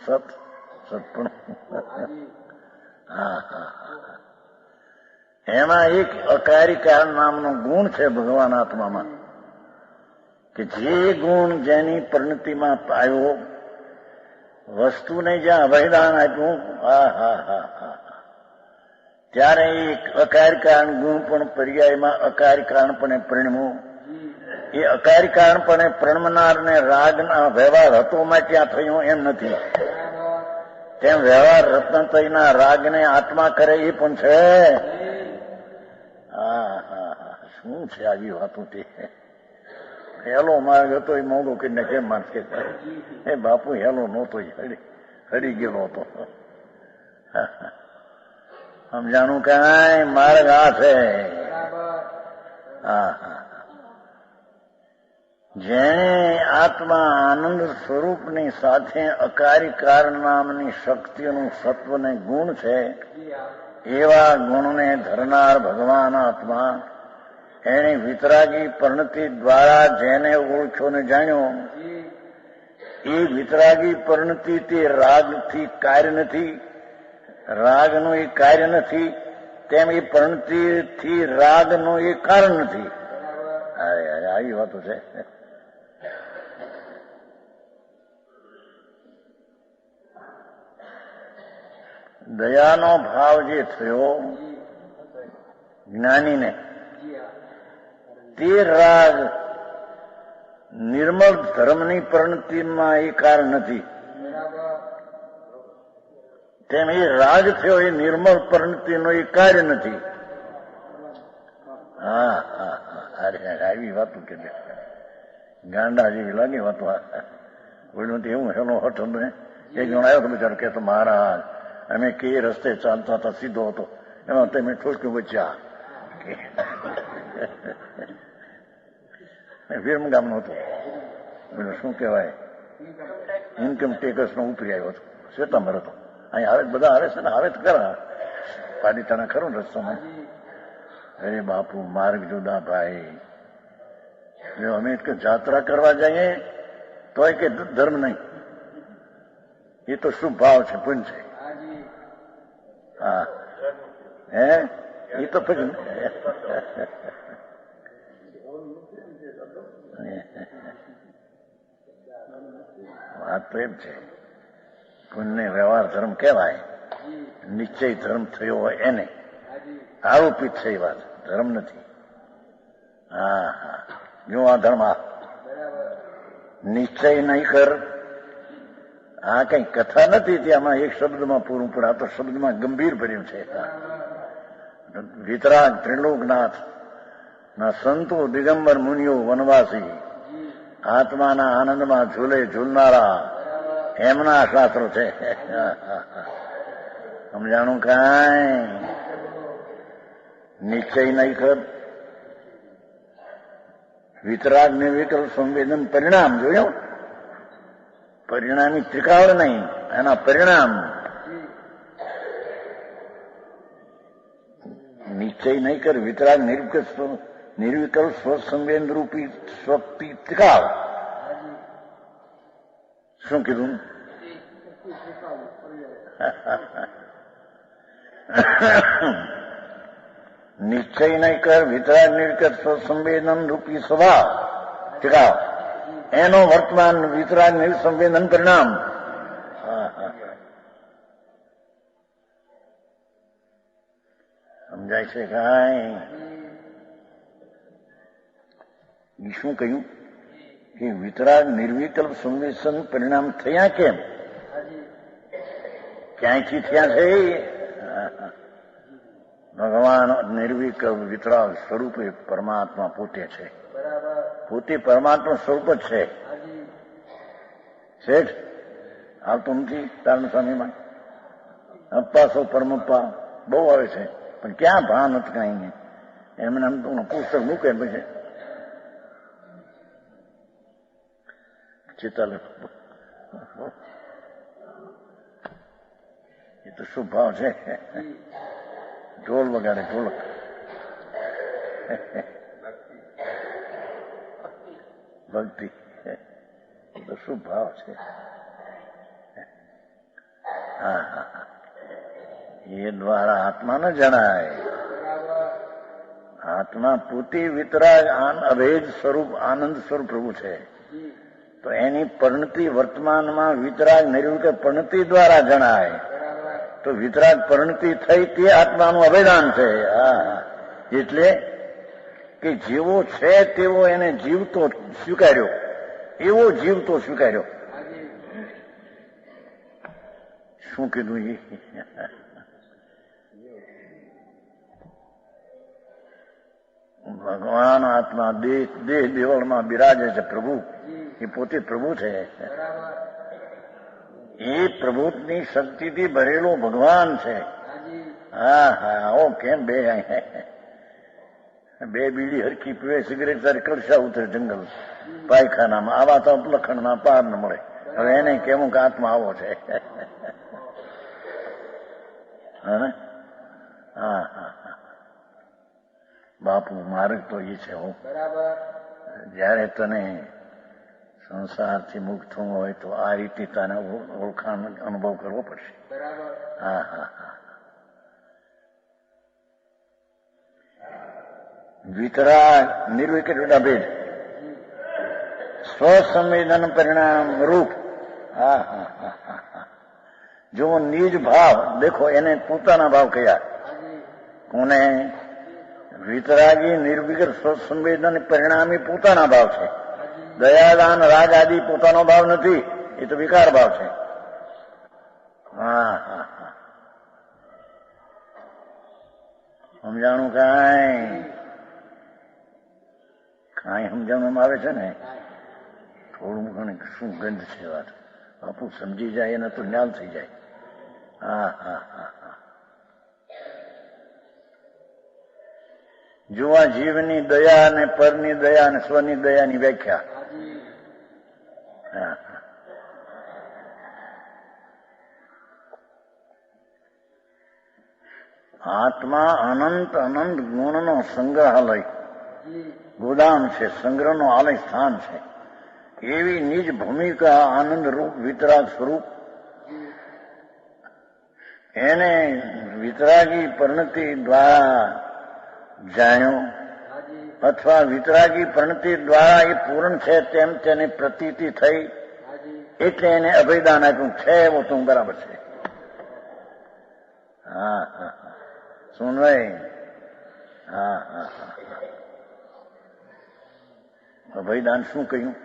સતપણું. હા હા હા, એમાં એક અકારિકાર નામનો ગુણ છે ભગવાન આત્મામાં, કે જે ગુણ જેની પરિણતિમાં પાયો, વસ્તુને જ્યાં અભયદાન આપ્યું, હા હા હા હા, ત્યારે એક અકારિકારણ ગુણ પણ પર્યાયમાં અકારિકારણપણે પરિણમ્યું. એ અકારિકારણપણે પરિણમનારને રાગના વ્યવહાર હતો માટે આ થયું એમ નથી. તેમ વ્યવહાર રત્નતયના રાગને આત્મા કરે એ પણ છે. હા હા હા, શું છે આવી વાતો? તે હેલો માર્ગ હતો એ મોંઘો કરીને કેમ માણસ કે એ બાપુ હેલો નહોતો, હરી ગયેલો હતો. સમજાણું કાંઈ? માર્ગ આ છે. હા હા, જેણે આત્મા આનંદ સ્વરૂપની સાથે અકારિકાર નામની શક્તિનું સત્વને ગુણ છે, એવા ગુણને ધરનાર ભગવાન આત્મા, એની વિતરાગી પરિણતિ દ્વારા જેને ઓળખ્યો ને જાણ્યો, એ વિતરાગી પરિણતિ તે રાગથી કાર્ય નથી, રાગનું એ કાર્ય નથી, તેમ એ પરિણતિથી રાગનું એ કારણ નથી. આવી વાતો છે. દયાનો ભાવ જે થયો જ્ઞાનીને, તે રાગ નિર્મળ ધર્મની પરિણતિમાં એ કારણ નથી. તેમ એ રાગ થયો એ નિર્મળ પરિણતિનો એ કાર્ય નથી. હા હા હા, આવી વાતો કે ગાંડા જેવી લાગે વાતો. બોલ્યું એવું હેલો હઠ ને એક જણ આવ્યો તો બિચારો કે મહારાજ અમે કે રસ્તે ચાલતા હતા, સીધો હતો, એમાં તમે ઠોક્યું બચ્યા. વિરમગામ નો હતો. બોલો શું કહેવાય, ઇન્કમ ટેક્સ નો ઉતરી આવ્યો હતો, શ્વેતાંબર હતો. અહીં આવે બધા આવે છે ને, આવે તો ખરા પાલિતાણા ખરું રસ્તામાં. અરે બાપુ માર્ગ જુદા ભાઈ. અમે જાત્રા કરવા જઈએ તોય કે ધર્મ નહીં, એ તો શુભ ભાવ છે, પુણ્ય છે. હા હે, એ તો પછી વાત તો એમ છે. પુણ્ય વ્યવહાર ધર્મ કહેવાય, નિશ્ચય ધર્મ થયો હોય એને આરોપિત છે એ વાત, ધર્મ નથી. હા હા, જો આ ધર્મ નિશ્ચય નહીં કર, આ કઈ કથા નથી ત્યાંમાં એક શબ્દમાં પૂરું, પણ આ તો શબ્દમાં ગંભીર ભર્યું છે. વિતરાગ ત્રિલોકનાથ ના સંતો, દિગંબર મુનિઓ, વનવાસી, આત્માના આનંદમાં ઝૂલે ઝૂલનારા, એમના શાસ્ત્રો છે. સમજાણું કાંઈ? નિશ્ચય નહીં કર, વિતરાગ નિર્વિકલ્પ સંવેદન પરિણામ જોયું, પરિણામી ત્રિકાળ નહીં, એના પરિણામ. નિશ્ચય નહીં કર, વિતરાગ નિર્વિકલ્પ સ્વસંવેદન રૂપી શક્તિ ત્રિકાળ. શું કીધું? નિશ્ચય નહીં કર, વિતરાગ નિર્વિકલ્પ સ્વસંવેદન રૂપી સ્વભાવ ત્રિકાળ, એનો વર્તમાન વિતરાગ નિર્સંવેદન પરિણામ. સમજાય છે કાંઈ? શું કહ્યું કે વિતરાગ નિર્વિકલ્પ સંવેદન પરિણામ થયા કેમ? ક્યાંયથી થયા છે? ભગવાન નિર્વિકલ્પ વિતરાગ સ્વરૂપે પરમાત્મા પોતે છે. પોતે પરમાત્મા સ્વરૂપ જ છે. શેઠ આવતું નથી તારણ સ્વામીમાં, અપ્પા સો પરમપ્પા બહુ આવે છે, પણ ક્યાં ભાન નથી કઈ નહીં. એમને આમ તો પુસ્તક મૂકે પછી ચિત્તાલ એ તો શું ભાવ છે? ઢોલ વગાડે, ઢોલક ભક્તિ તો શું ભાવ છે? હા હા, એ દ્વારા આત્મા ન જણાય. આત્મા પૂતિ વિતરાગ અભેદ સ્વરૂપ આનંદ સ્વરૂપ પ્રભુ છે. તો એની પરિણતિ વર્તમાનમાં વિતરાગ નિર્વિકલ્પ પરિણતિ દ્વારા જણાય. તો વિતરાગ પરિણતિ થઈ તે આત્માનું અભેદાન છે. એટલે કે જેવો છે તેવો એને જીવતો સ્વીકાર્યો, એવો જીવતો સ્વીકાર્યો. શું કીધું એ? ભગવાન આત્મા દેહ દેવળમાં બિરાજે છે. પ્રભુ એ પોતે પ્રભુ છે. એ પ્રભુની શક્તિથી ભરેલો ભગવાન છે. હા હા, ઓ કેમ બે બીડી હરખી પીવે, સિગરેટ તારી કડશા ઉતરે જંગલ પાયખાનામાં. આવા તો લખણના પાર ન મળે. હવે એને કેવું કે આત્મા આવો છે. હા હા, બાપુ માર્ગ તો એ છે. હું જયારે તને સંસારથી મુક્ત થવું હોય તો આ રીતે તને ઓળખાણ અનુભવ કરવો પડશે. હા હા હા. વિતરાગ નિર્વિકલ્પ અભેદ સ્વસંવેદન પરિણામ રૂપ. હા હા હા હા. જો નિજ ભાવ દેખો, એને પોતાના ભાવ કયા? કોને? વિતરાગી નિર્વિકલ્પ સ્વસંવેદન પરિણામી પોતાના ભાવ છે. દયાદાન રાગ આદિ પોતાનો ભાવ નથી, એ તો વિકાર ભાવ છે. હા હા હા, સમજાણું? કાંઈ સમજાવવામાં આવે છે ને? થોડું ઘણું શું ગંધ છે વાત. બાપુ સમજી જાય એને તો જ્ઞાન થઈ જાય. હા હા હા હા. જો આ જીવની દયા અને પરની દયા અને સ્વની દયાની વ્યાખ્યા. હા, આત્મા અનંત અનંત ગુણનો સંગ્રહાલય, ગોદામ છે, સંગ્રહનો આલય સ્થાન છે. એવી નિજ ભૂમિકા આનંદ રૂપ વિતરાગ સ્વરૂપ. એને વિતરાગી પરિણતિ દ્વારા જાણ્યો, અથવા વિતરાગી પરિણતિ દ્વારા એ પૂર્ણ છે તેમ તેને પ્રતીતિ થઈ, એટલે એને અભયદાન આપ્યું. છે એવું તું બરાબર છે. હા હા હા, સુન ભાઈ. હા હા હા, અભયદાન શું કહ્યું?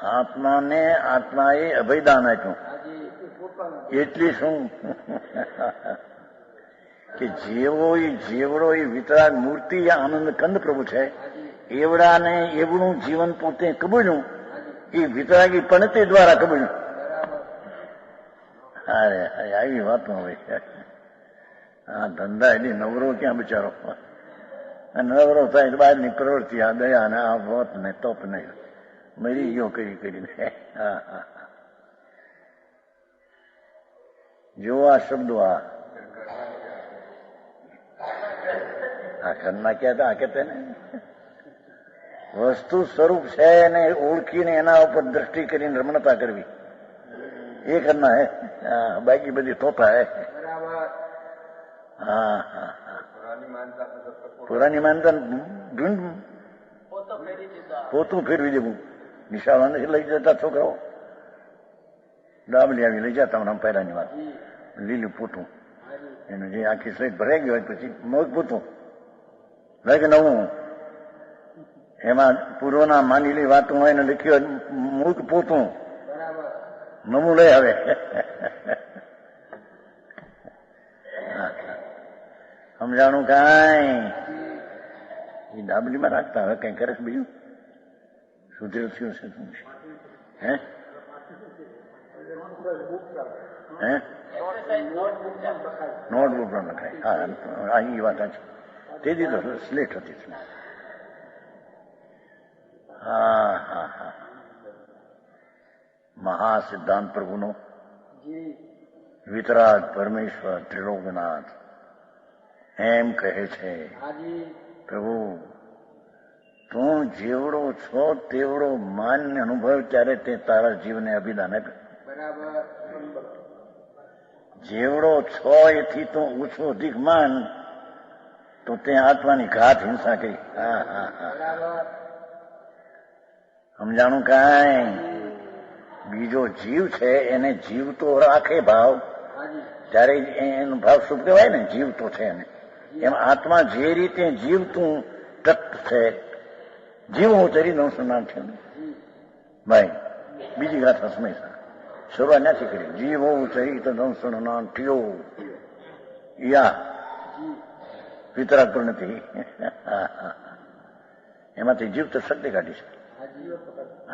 આત્માને આત્માએ અભયદાન આપ્યું. એટલી શું કે જેવડો એ વિતરાગ મૂર્તિ આનંદ કંદ પ્રભુ છે, એવડાને એવડું જીવન પોતે કબૂલ્યું, એ વિતરાગી પણતિ દ્વારા કબૂલ્યું. અરે આવી વાતો હોય. આ ધંધા એની નવરો ક્યાં બિચારો? નવરો થાય બહારની પ્રવૃત્તિ, આ દયા ને આ વત ને તપ ને મરી ગયો કરીને. હા હા, જો આ શબ્દો આ ઘરના કહેતા આ કહેતા ને વસ્તુ સ્વરૂપ છે એને ઓળખીને એના ઉપર દ્રષ્ટિ કરીને રમણતા કરવી, એ કરના હે. બાકી બધી તોતા હે. હા હા હા, પુરાની માનતા ઢૂંઢ પોતું ફેરવી દેવું. નિશાળા નથી લઈ જતા છોકરાઓ, ડાબલી આવી લઈ જતા હમણાં પહેલાની વાત. લીલું પોતું એનું જે આખી સ્લેટ ભરાઈ ગઈ હોય પછી મોજ પોતું લાગે નવું, એમાં પૂર્વના માનેલી વાતો હોય એને લખ્યું મૂક પોતું નવું લઈ આવે. સમજાણું? કાંઈ એ ડાબલીમાં રાખતા. હવે કઈ કરે બીજું સુધીર થયું છે શું છે? હે હે નોટબુક પણ લખાય. હા, એ વાત છે. તેથી તો સ્લેટ હતી. હા હા હા, મહાસિદ્ધાંત પ્રભુનો વિતરાગ પરમેશ્વર ત્રિલોકનાથ એમ કહે છે પ્રભુ તું જેવડો છો તેવડો માન્ય અનુભવ ત્યારે તે તારા જીવને અભિદાન આપ્યું. જેવડો છો એથી તું ઊંચો અધિક માન તો તે આત્માની ઘાત હિંસા કરી. હા હા હા સમજાણું કાંઈ? બીજો જીવ છે એને જીવતો રાખે ભાવ ત્યારે એનો ભાવ શું કહેવાય ને, જીવતો છે એને. એમ આત્મા જે રીતે જીવતું તત્વ છે, જીવવું તરી નવસું નામ છે ભાઈ. બીજી ગાથા સમય શરૂઆત નથી કરી. જીવો તરી તો નવસું નામ થયો યા વિતરાગ પણ નથી. એમાંથી જીવત શક્તિ કાઢી છે.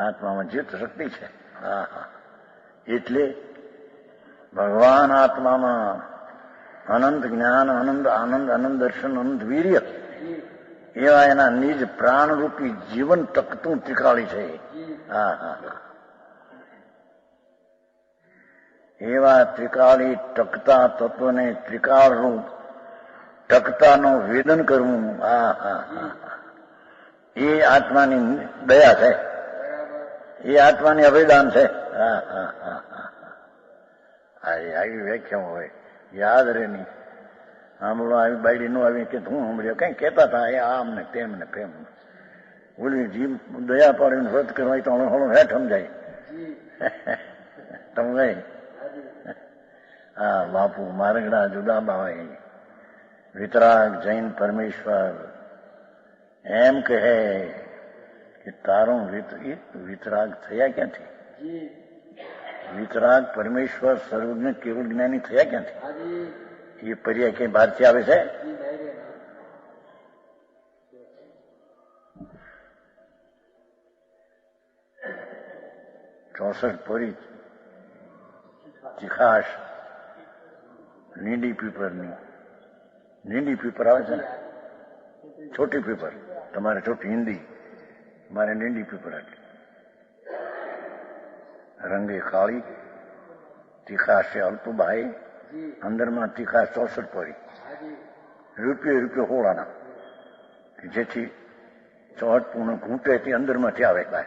આત્મામાં જીવત શક્તિ છે. હા હા એટલે ભગવાન આત્મામાં અનંત જ્ઞાન, અનંત આનંદ, અનંત દર્શન, અનંત વીર્ય એવા એના નિજ પ્રાણરૂપી જીવન ટકતું ત્રિકાળી છે. હા હા એવા ત્રિકાળી ટકતા તત્વને ત્રિકાળ રૂપ ટકતાનું વેદન કરવું, હા હા હા એ આત્માની દયા છે, એ આત્માની અભિદાન છે. હા હા હા આવી વ્યાખ્યા હોય યાદ રહે નહીં. સાંભળો આવી બાયડી નો આવી કે હું સાંભળ્યો કઈ કહેતા હતા એ આમ ને તેમ ને ફેમ. ઓલી જીવ દયા પાડીને વ્રત કરવા તો હળો હેઠ સમજાય. સમજાય? હા બાપુ મારગડા જુદા બાવાય વિતરાગ જૈન પરમેશ્વર એમ કહે કે તારો વિતરાગ થયા ક્યાંથી? વિતરાગ પરમેશ્વર સર્વજ્ઞ કેવળ જ્ઞાની થયા ક્યાંથી? એ પર્યાય કઈ બહારથી આવે છે? ચોસઠ પોરી ચિખાશ નીડી પીપરની. નીડી પીપર આવે છે ને, છોટી પીપર. તમારે છોટી હિન્દી, મારે નીડી પીપર. રંગે કાળી, તીખાશ અલ્પભાઈ, અંદરમાં તીખાશ 64 પોરી. રૂપિયો હોળાના, જેથી 64 પૂર્ણ ઘૂંટે તે અંદરમાંથી આવે બહાર.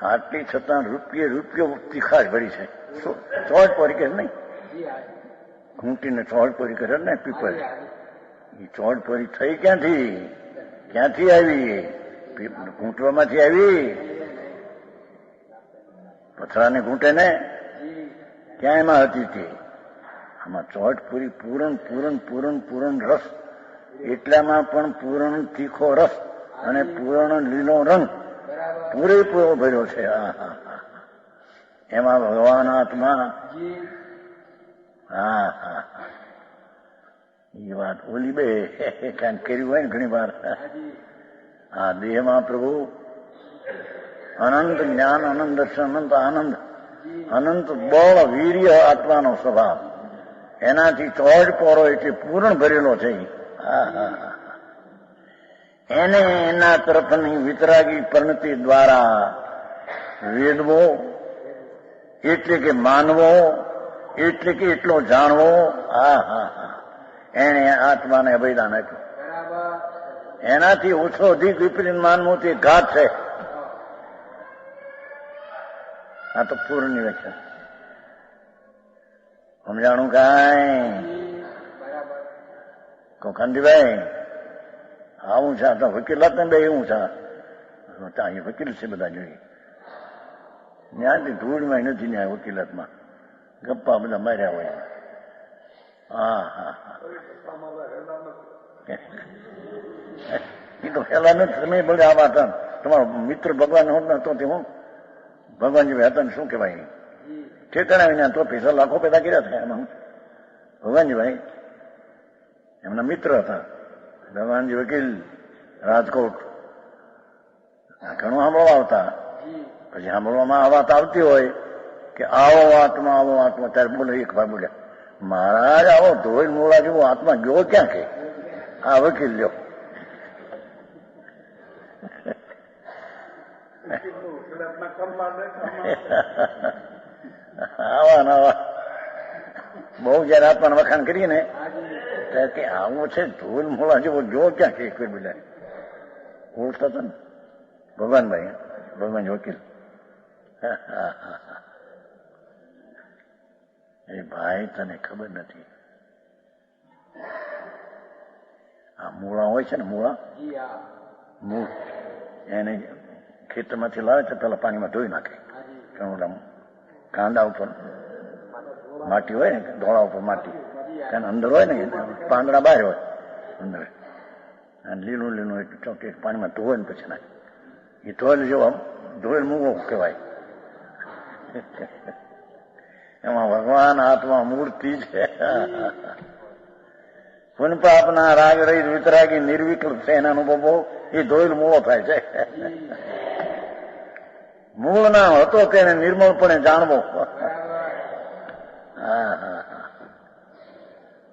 આટલી છતાં રૂપિયો તીખાશ ભરી છે. 64 પોરી કે નહીં, ઘૂંટીને 64 પોરી કરે ને પીપર. એ 64 પોરી થઈ ક્યાંથી આવી? ઘૂંટવામાંથી આવી. પથરાને ઘૂંટે ને ક્યાં એમાં હતી તે? આમાં 64 પૂરી પૂરણ રસ. એટલામાં પણ પૂરણ તીખો રસ અને પૂરણ લીલો રંગ પૂરેપૂરો ભર્યો છે. એમાં ભગવાન આત્મા. હા હા એ વાત ઓલી બે કાંઈ કર્યું હોય ને ઘણી વાર. આ દેહમાં પ્રભુ અનંત જ્ઞાન, અનંત દર્શન, અનંત આનંદ, અનંત બળ, વીર્ય આત્માનો સ્વભાવ. એનાથી ચોજ પોરો એટલે પૂર્ણ ભરેલો છે. એને એના તરફની વિતરાગી પરિણતિ દ્વારા વેદવો એટલે કે માનવો, એટલે કે એટલો જાણવો. એને આત્માને અભિદાન આપ્યું. એનાથી ઓછો અધિક વિપરીત માનવું તે ઘાત છે. આ તો પૂર્ણની વ્યાખ્યા. સમજાણું કાંઈ? કોખંડીભાઈ આવું છે. તો વકીલાત ને બે એવું છે. અહીંયા વકીલ છે બધા જોઈએ. ત્યાંથી ધૂળમાં નથી ને વકીલાતમાં ગપ્પા બધા માર્યા હોય. હા એ તો પેલા નથી. તમે બોલે આ વાત તમારો મિત્ર ભગવાન હોત ને તો તે હું ભગવાનજી હતા ને શું કહેવાય ઠેકાણા વિના તો પૈસા લાખો પેદા કર્યા હતા. એમાં ભગવાનજીભાઈ એમના મિત્ર હતા. ભગવાનજી વકીલ રાજકોટ. ઘણું સાંભળવા આવતા. પછી સાંભળવામાં આ વાત આવતી હોય કે આવો આત્મા ત્યારે બોલે એક ભાઈ બોલ્યા, મહારાજ આવો ધોઈ મોડા જેવો આત્મા ગયો ક્યાં કે? આ વકીલ લ્યો. આવા નવા બહુ જયારે આપવાના વખાણ કરીએ ને ત્યારે કે આવું છે ધૂલ મોળા જેવો જો ક્યાં કે કોઈ બધા ઓળખતા હતા ને ભગવાનભાઈ, ભગવાન વકીલ. એ ભાઈ તને ખબર નથી, આ મૂળા હોય છે ને મૂળ એને ખેતરમાંથી લાવે તો પેલા પાણીમાં ધોઈ નાખે. કાંદા ઉપર માટી હોય ને, ધોળા ઉપર માટી, કારણ અંદર હોય ને પાંદડા બહાર હોય અંદર, અને લીલું લીલું ચોકે પાણીમાં ધોવે ને પછી નાખે. એ ધોયેલ જેવો ધોયેલ મૂળો કહેવાય. એમાં ભગવાન આત્મા મૂર્તિ છે. પુનપાપના રાગ રહી વિતરાગી નિર્વિકલ્પ છે એના અનુભવો એ ધોયેલ મૂળો થાય છે. મૂળ ના હતો તેને નિર્મળપણે જાણવો.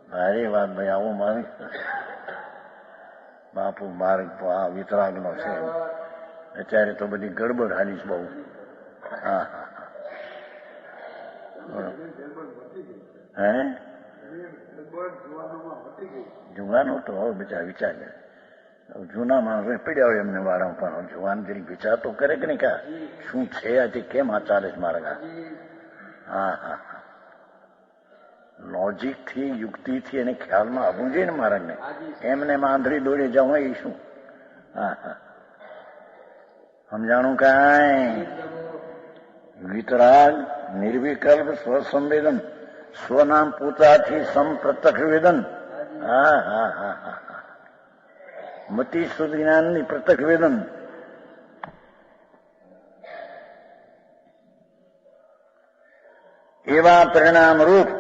ભારી વાત ભાઈ, આવું મારી બાપુ માર્ગ આ વિતરાગ નો છે. અત્યારે તો બધી ગડબડ હાલીશ બહુ. હા હા હે જુવાનો તો હવે બિચાર વિચાર કરે. જૂના માણસો પડ્યા હોય એમને વાળા પણ જુવાન જરી વિચાર તો કરે કે નહીં, કા શું છે આજે, કેમ આ ચાલે છે મારા. હા હા લોજિક થી યુક્તિ થી એને ખ્યાલમાં આવવું જોઈએ ને મહારાજને. એમને આંધળી દોડી જવું એ શું? હા હા સમજાણું કાંઈ? વિતરાગ, નિર્વિકલ્પ, સ્વસંવેદન, સ્વનામ પોતાથી સંપ્રત્યક્ષ વેદન. હા હા હા હા હા મતિ શુદ્ધ જ્ઞાનની પ્રત્યક્ષ વેદન. એવા પરિણામ रूप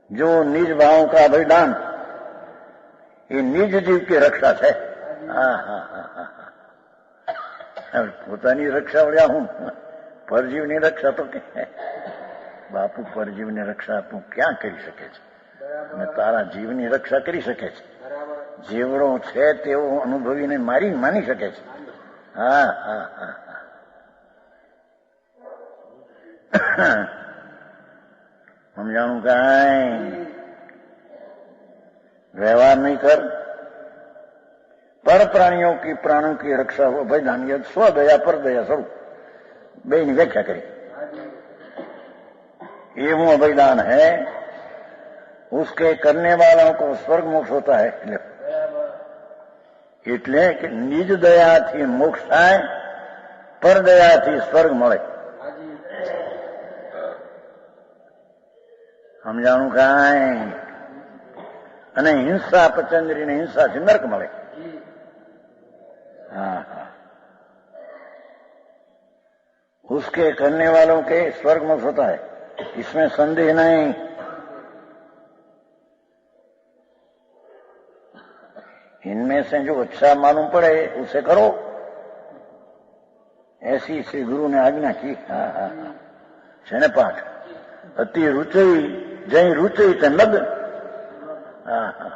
जो निज भाव का अभिदान, ये निज जीव की रक्षा है. હા હા હા હા પોતાની રક્ષા વળ્યા હું, પરજીવની રક્ષા તો કે બાપુ પરજીવની રક્ષા તું ક્યાં કરી શકે છે? અને તારા જીવની રક્ષા કરી શકે છે. જેવડો છે તેવો અનુભવીને માની શકે છે. હા હા હા સમજાણું કાંઈ? व्यवहार नहीं कर. पर प्राणियों की प्राणों की रक्षा हो भाई धानियत स्वदया पर दया स्वरूप બે ની વ્યાખ્યા કરી. ये वो अभिदान है, उसके करने वालों को स्वर्ग मोक्ष होता है. એટલે કે નિજ દયાથી મોક્ષ થાય, પર દયાથી સ્વર્ગ મળે. સમજાણું કાંઈ? અને હિંસા પચંદ્રીને હિંસાથી નર્ક મળે. हाँ हाँ उसके करने वालों के स्वर्ग मोक्ष होता है, इसमें संदेह नहीं. इनमें से जो अच्छा मालूम पड़े उसे करो, ऐसी श्री गुरु ने आज्ञा की. हाँ हाँ છે ને પાઠ, અતિ રૂચઈ જઈ રૂચઈ તે લગ. હા હા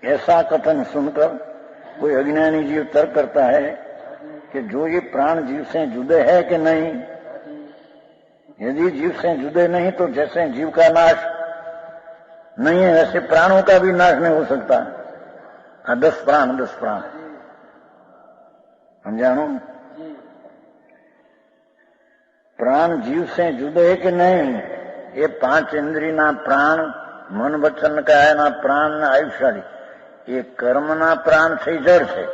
ऐसा कथन सुनकर कोई अज्ञानी जीव तर्क करता है कि जो ये प्राण जीव से जुदे है कि नहीं. यदि जीव से जुदे नहीं तो जैसे जीव का नाश नहीं है वैसे प्राणों का भी नाश नहीं हो सकता. 10 प्राण समझाणो. प्राण जीव से जुदे है कि नहीं, ये 5 इंद्रिय ना प्राण, મન વચન કાયના પ્રાણ ને આયુષ્યાળી એ કર્મના પ્રાણ છે, જળ છે,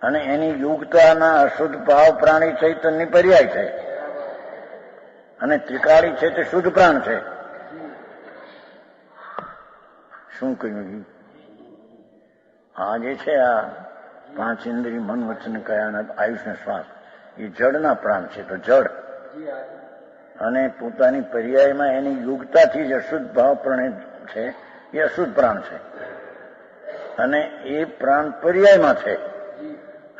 અને એની યુગતાના અશુદ્ધ ભાવ પ્રાણી ચૈતન્ય પર્યાય છે, અને ત્રિકાળી છે તે શુદ્ધ પ્રાણ છે. શું કહ્યું? આ જે છે આ 5 ઇન્દ્રિય મન વચન કાયા આયુષ ને શ્વાસ એ જળના પ્રાણ છે. તો જળ અને પોતાની પર્યાયમાં એની યુગતાથી જ અશુદ્ધ ભાવ પ્રાણ છે એ અશુદ્ધ પ્રાણ છે, અને એ પ્રાણ પર્યાયમાં છે,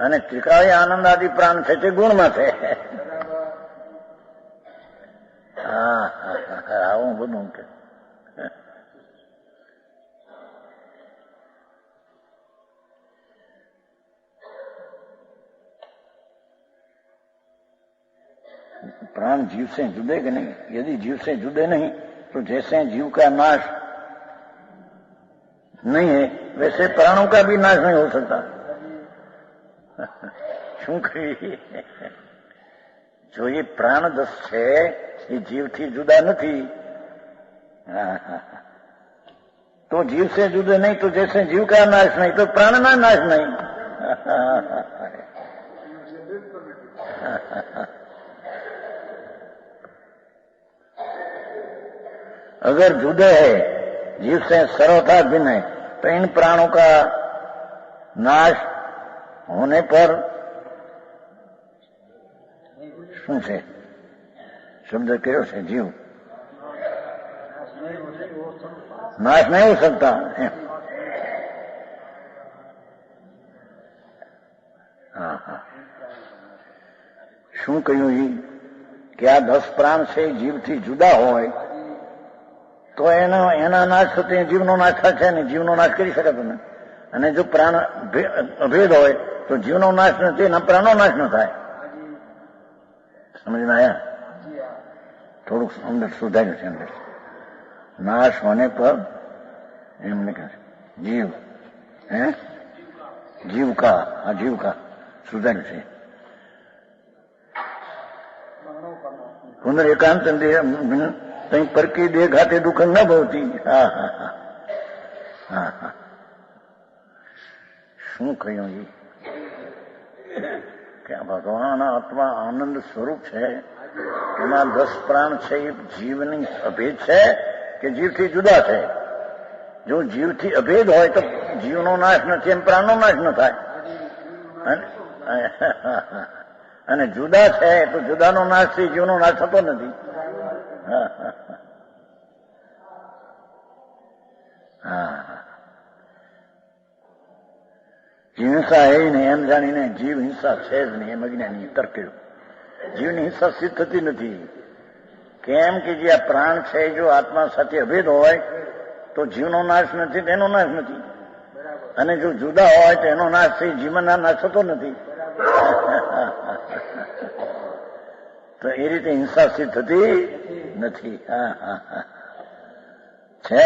અને ત્રિકાળી આનંદ આદિ પ્રાણ છે તે ગુણમાં છે. હા આવું બધું કે जीव से जुड़े कि नहीं? यदि जीव से जुड़े नहीं तो जैसे जीव का नाश नहीं है वैसे प्राणों का भी नाश नहीं हो सकता। શું કહી? જો એ પ્રાણદસ છે એ જીવથી જુદા નથી, तो जीव से जुड़े नहीं तो जैसे जीव का नाश नहीं तो प्राण का नाश नहीं। अगर जुड़े है जीव से सर्वथा भिन्न है तो इन प्राणों का नाश होने पर શું છે? शब्द कहो से जीव नाश नहीं हो सकता। શું કહ્યું કે આ 10 પ્રાણ છે જીવથી જુદા હોય તો એના નાશ થતી જીવનો નાશ થાય ને જીવનો નાશ કરી શકાતો નથી। અને જો પ્રાણ અભેદ હોય તો જીવનો નાશ નથી એના પ્રાણનો નાશ ન થાય। समझ में आया? थोड़ा अंदर सुधार्યું છે। अंदर नाश होने पर एमने कहा जीव है जीव का सुधार्યું છે। पुनर एकांत कहीं पर की देह घाते दुख न भवती। શું કહ્યું કે ભગવાન આત્મા આનંદ સ્વરૂપ છે, એમાં 10 પ્રાણ છે એ જીવની અભેદ છે કે જીવથી જુદા છે? જો જીવથી અભેદ હોય તો જીવનો નાશ નથી એમ પ્રાણનો નાશ ન થાય, અને જુદા છે તો જુદાનો નાશથી જીવનો નાશ થતો નથી। હિંસા એ નહીં એમ જાણીને જીવ હિંસા છે જ નહીં એમ અજ્ઞાની તર્ક કર્યું। જીવની હિંસા સિદ્ધ થતી નથી। કેમ કે જે આ પ્રાણ છે જો આત્મા સાથે અભેદ હોય તો જીવનો નાશ નથી, તેનો નાશ નથી, અને જો જુદા હોય તો એનો નાશ થઈ જીવનના નાશ થતો નથી। તો એ રીતે હિંસા સિદ્ધ થતી નથી। છે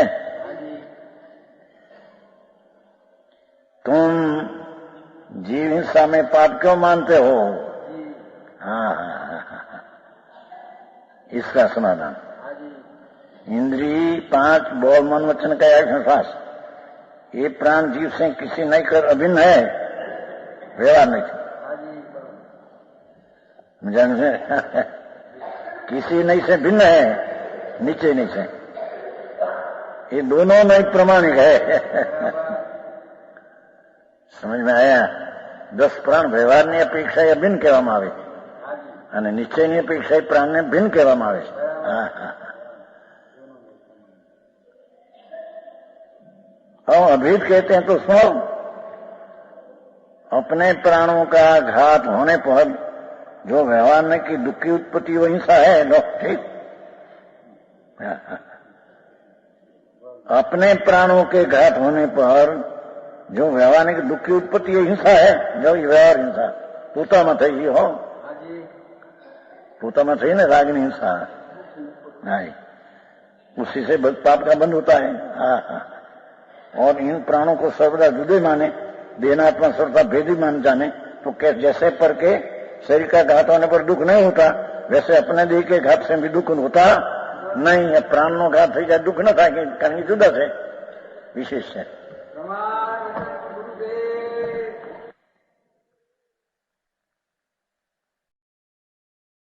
तुम जीव हिंसा में पाप क्यों मानते हो? इसका समाधान इंद्री 5 बोल मन वचन का श्वास, ये प्राण जीव से किसी नहीं कर अभिन्न है, व्यवहार नहीं जान से किसी नहीं से भिन्न है, नीचे नहीं से, ये दोनों नहीं प्रमाणिक है। समझ में आया? 10 प्राण વ્યવહારની અપેક્ષાએ અભિન્ન કહેવામાં આવે છે અને નિશ્ચયની અપેક્ષાએ પ્રાણને ભિન્ન કહેવામાં આવે છે। और अभेद कहते हैं तो सुनो, अपने प्राणों का घात होने पर जो व्यवहार में की दुख की उत्पत्ति वो हिंसा है। लो ठीक, अपने प्राणों के घात होने पर जो व्यवहारिक दुख की उत्पत्ति हिंसा है, जो व्यवहार हिंसा पूताમાં થઈ हो, पूताમાં થઈ ना रागनी हिंसा, नहीं उसी से पाप का बंध होता है। और इन प्राणों को सर्वदा जुदे माने, देनात्मा सर्वदा भेदी मान जाने तो कैसे जैसे पर के शरीर का घात होने पर दुख नहीं होता वैसे अपने देह के घात से भी दुख होता नहीं है। प्राण नो घात થઈ જાય दुख न થાય, कारण जुदा है, विशेष है।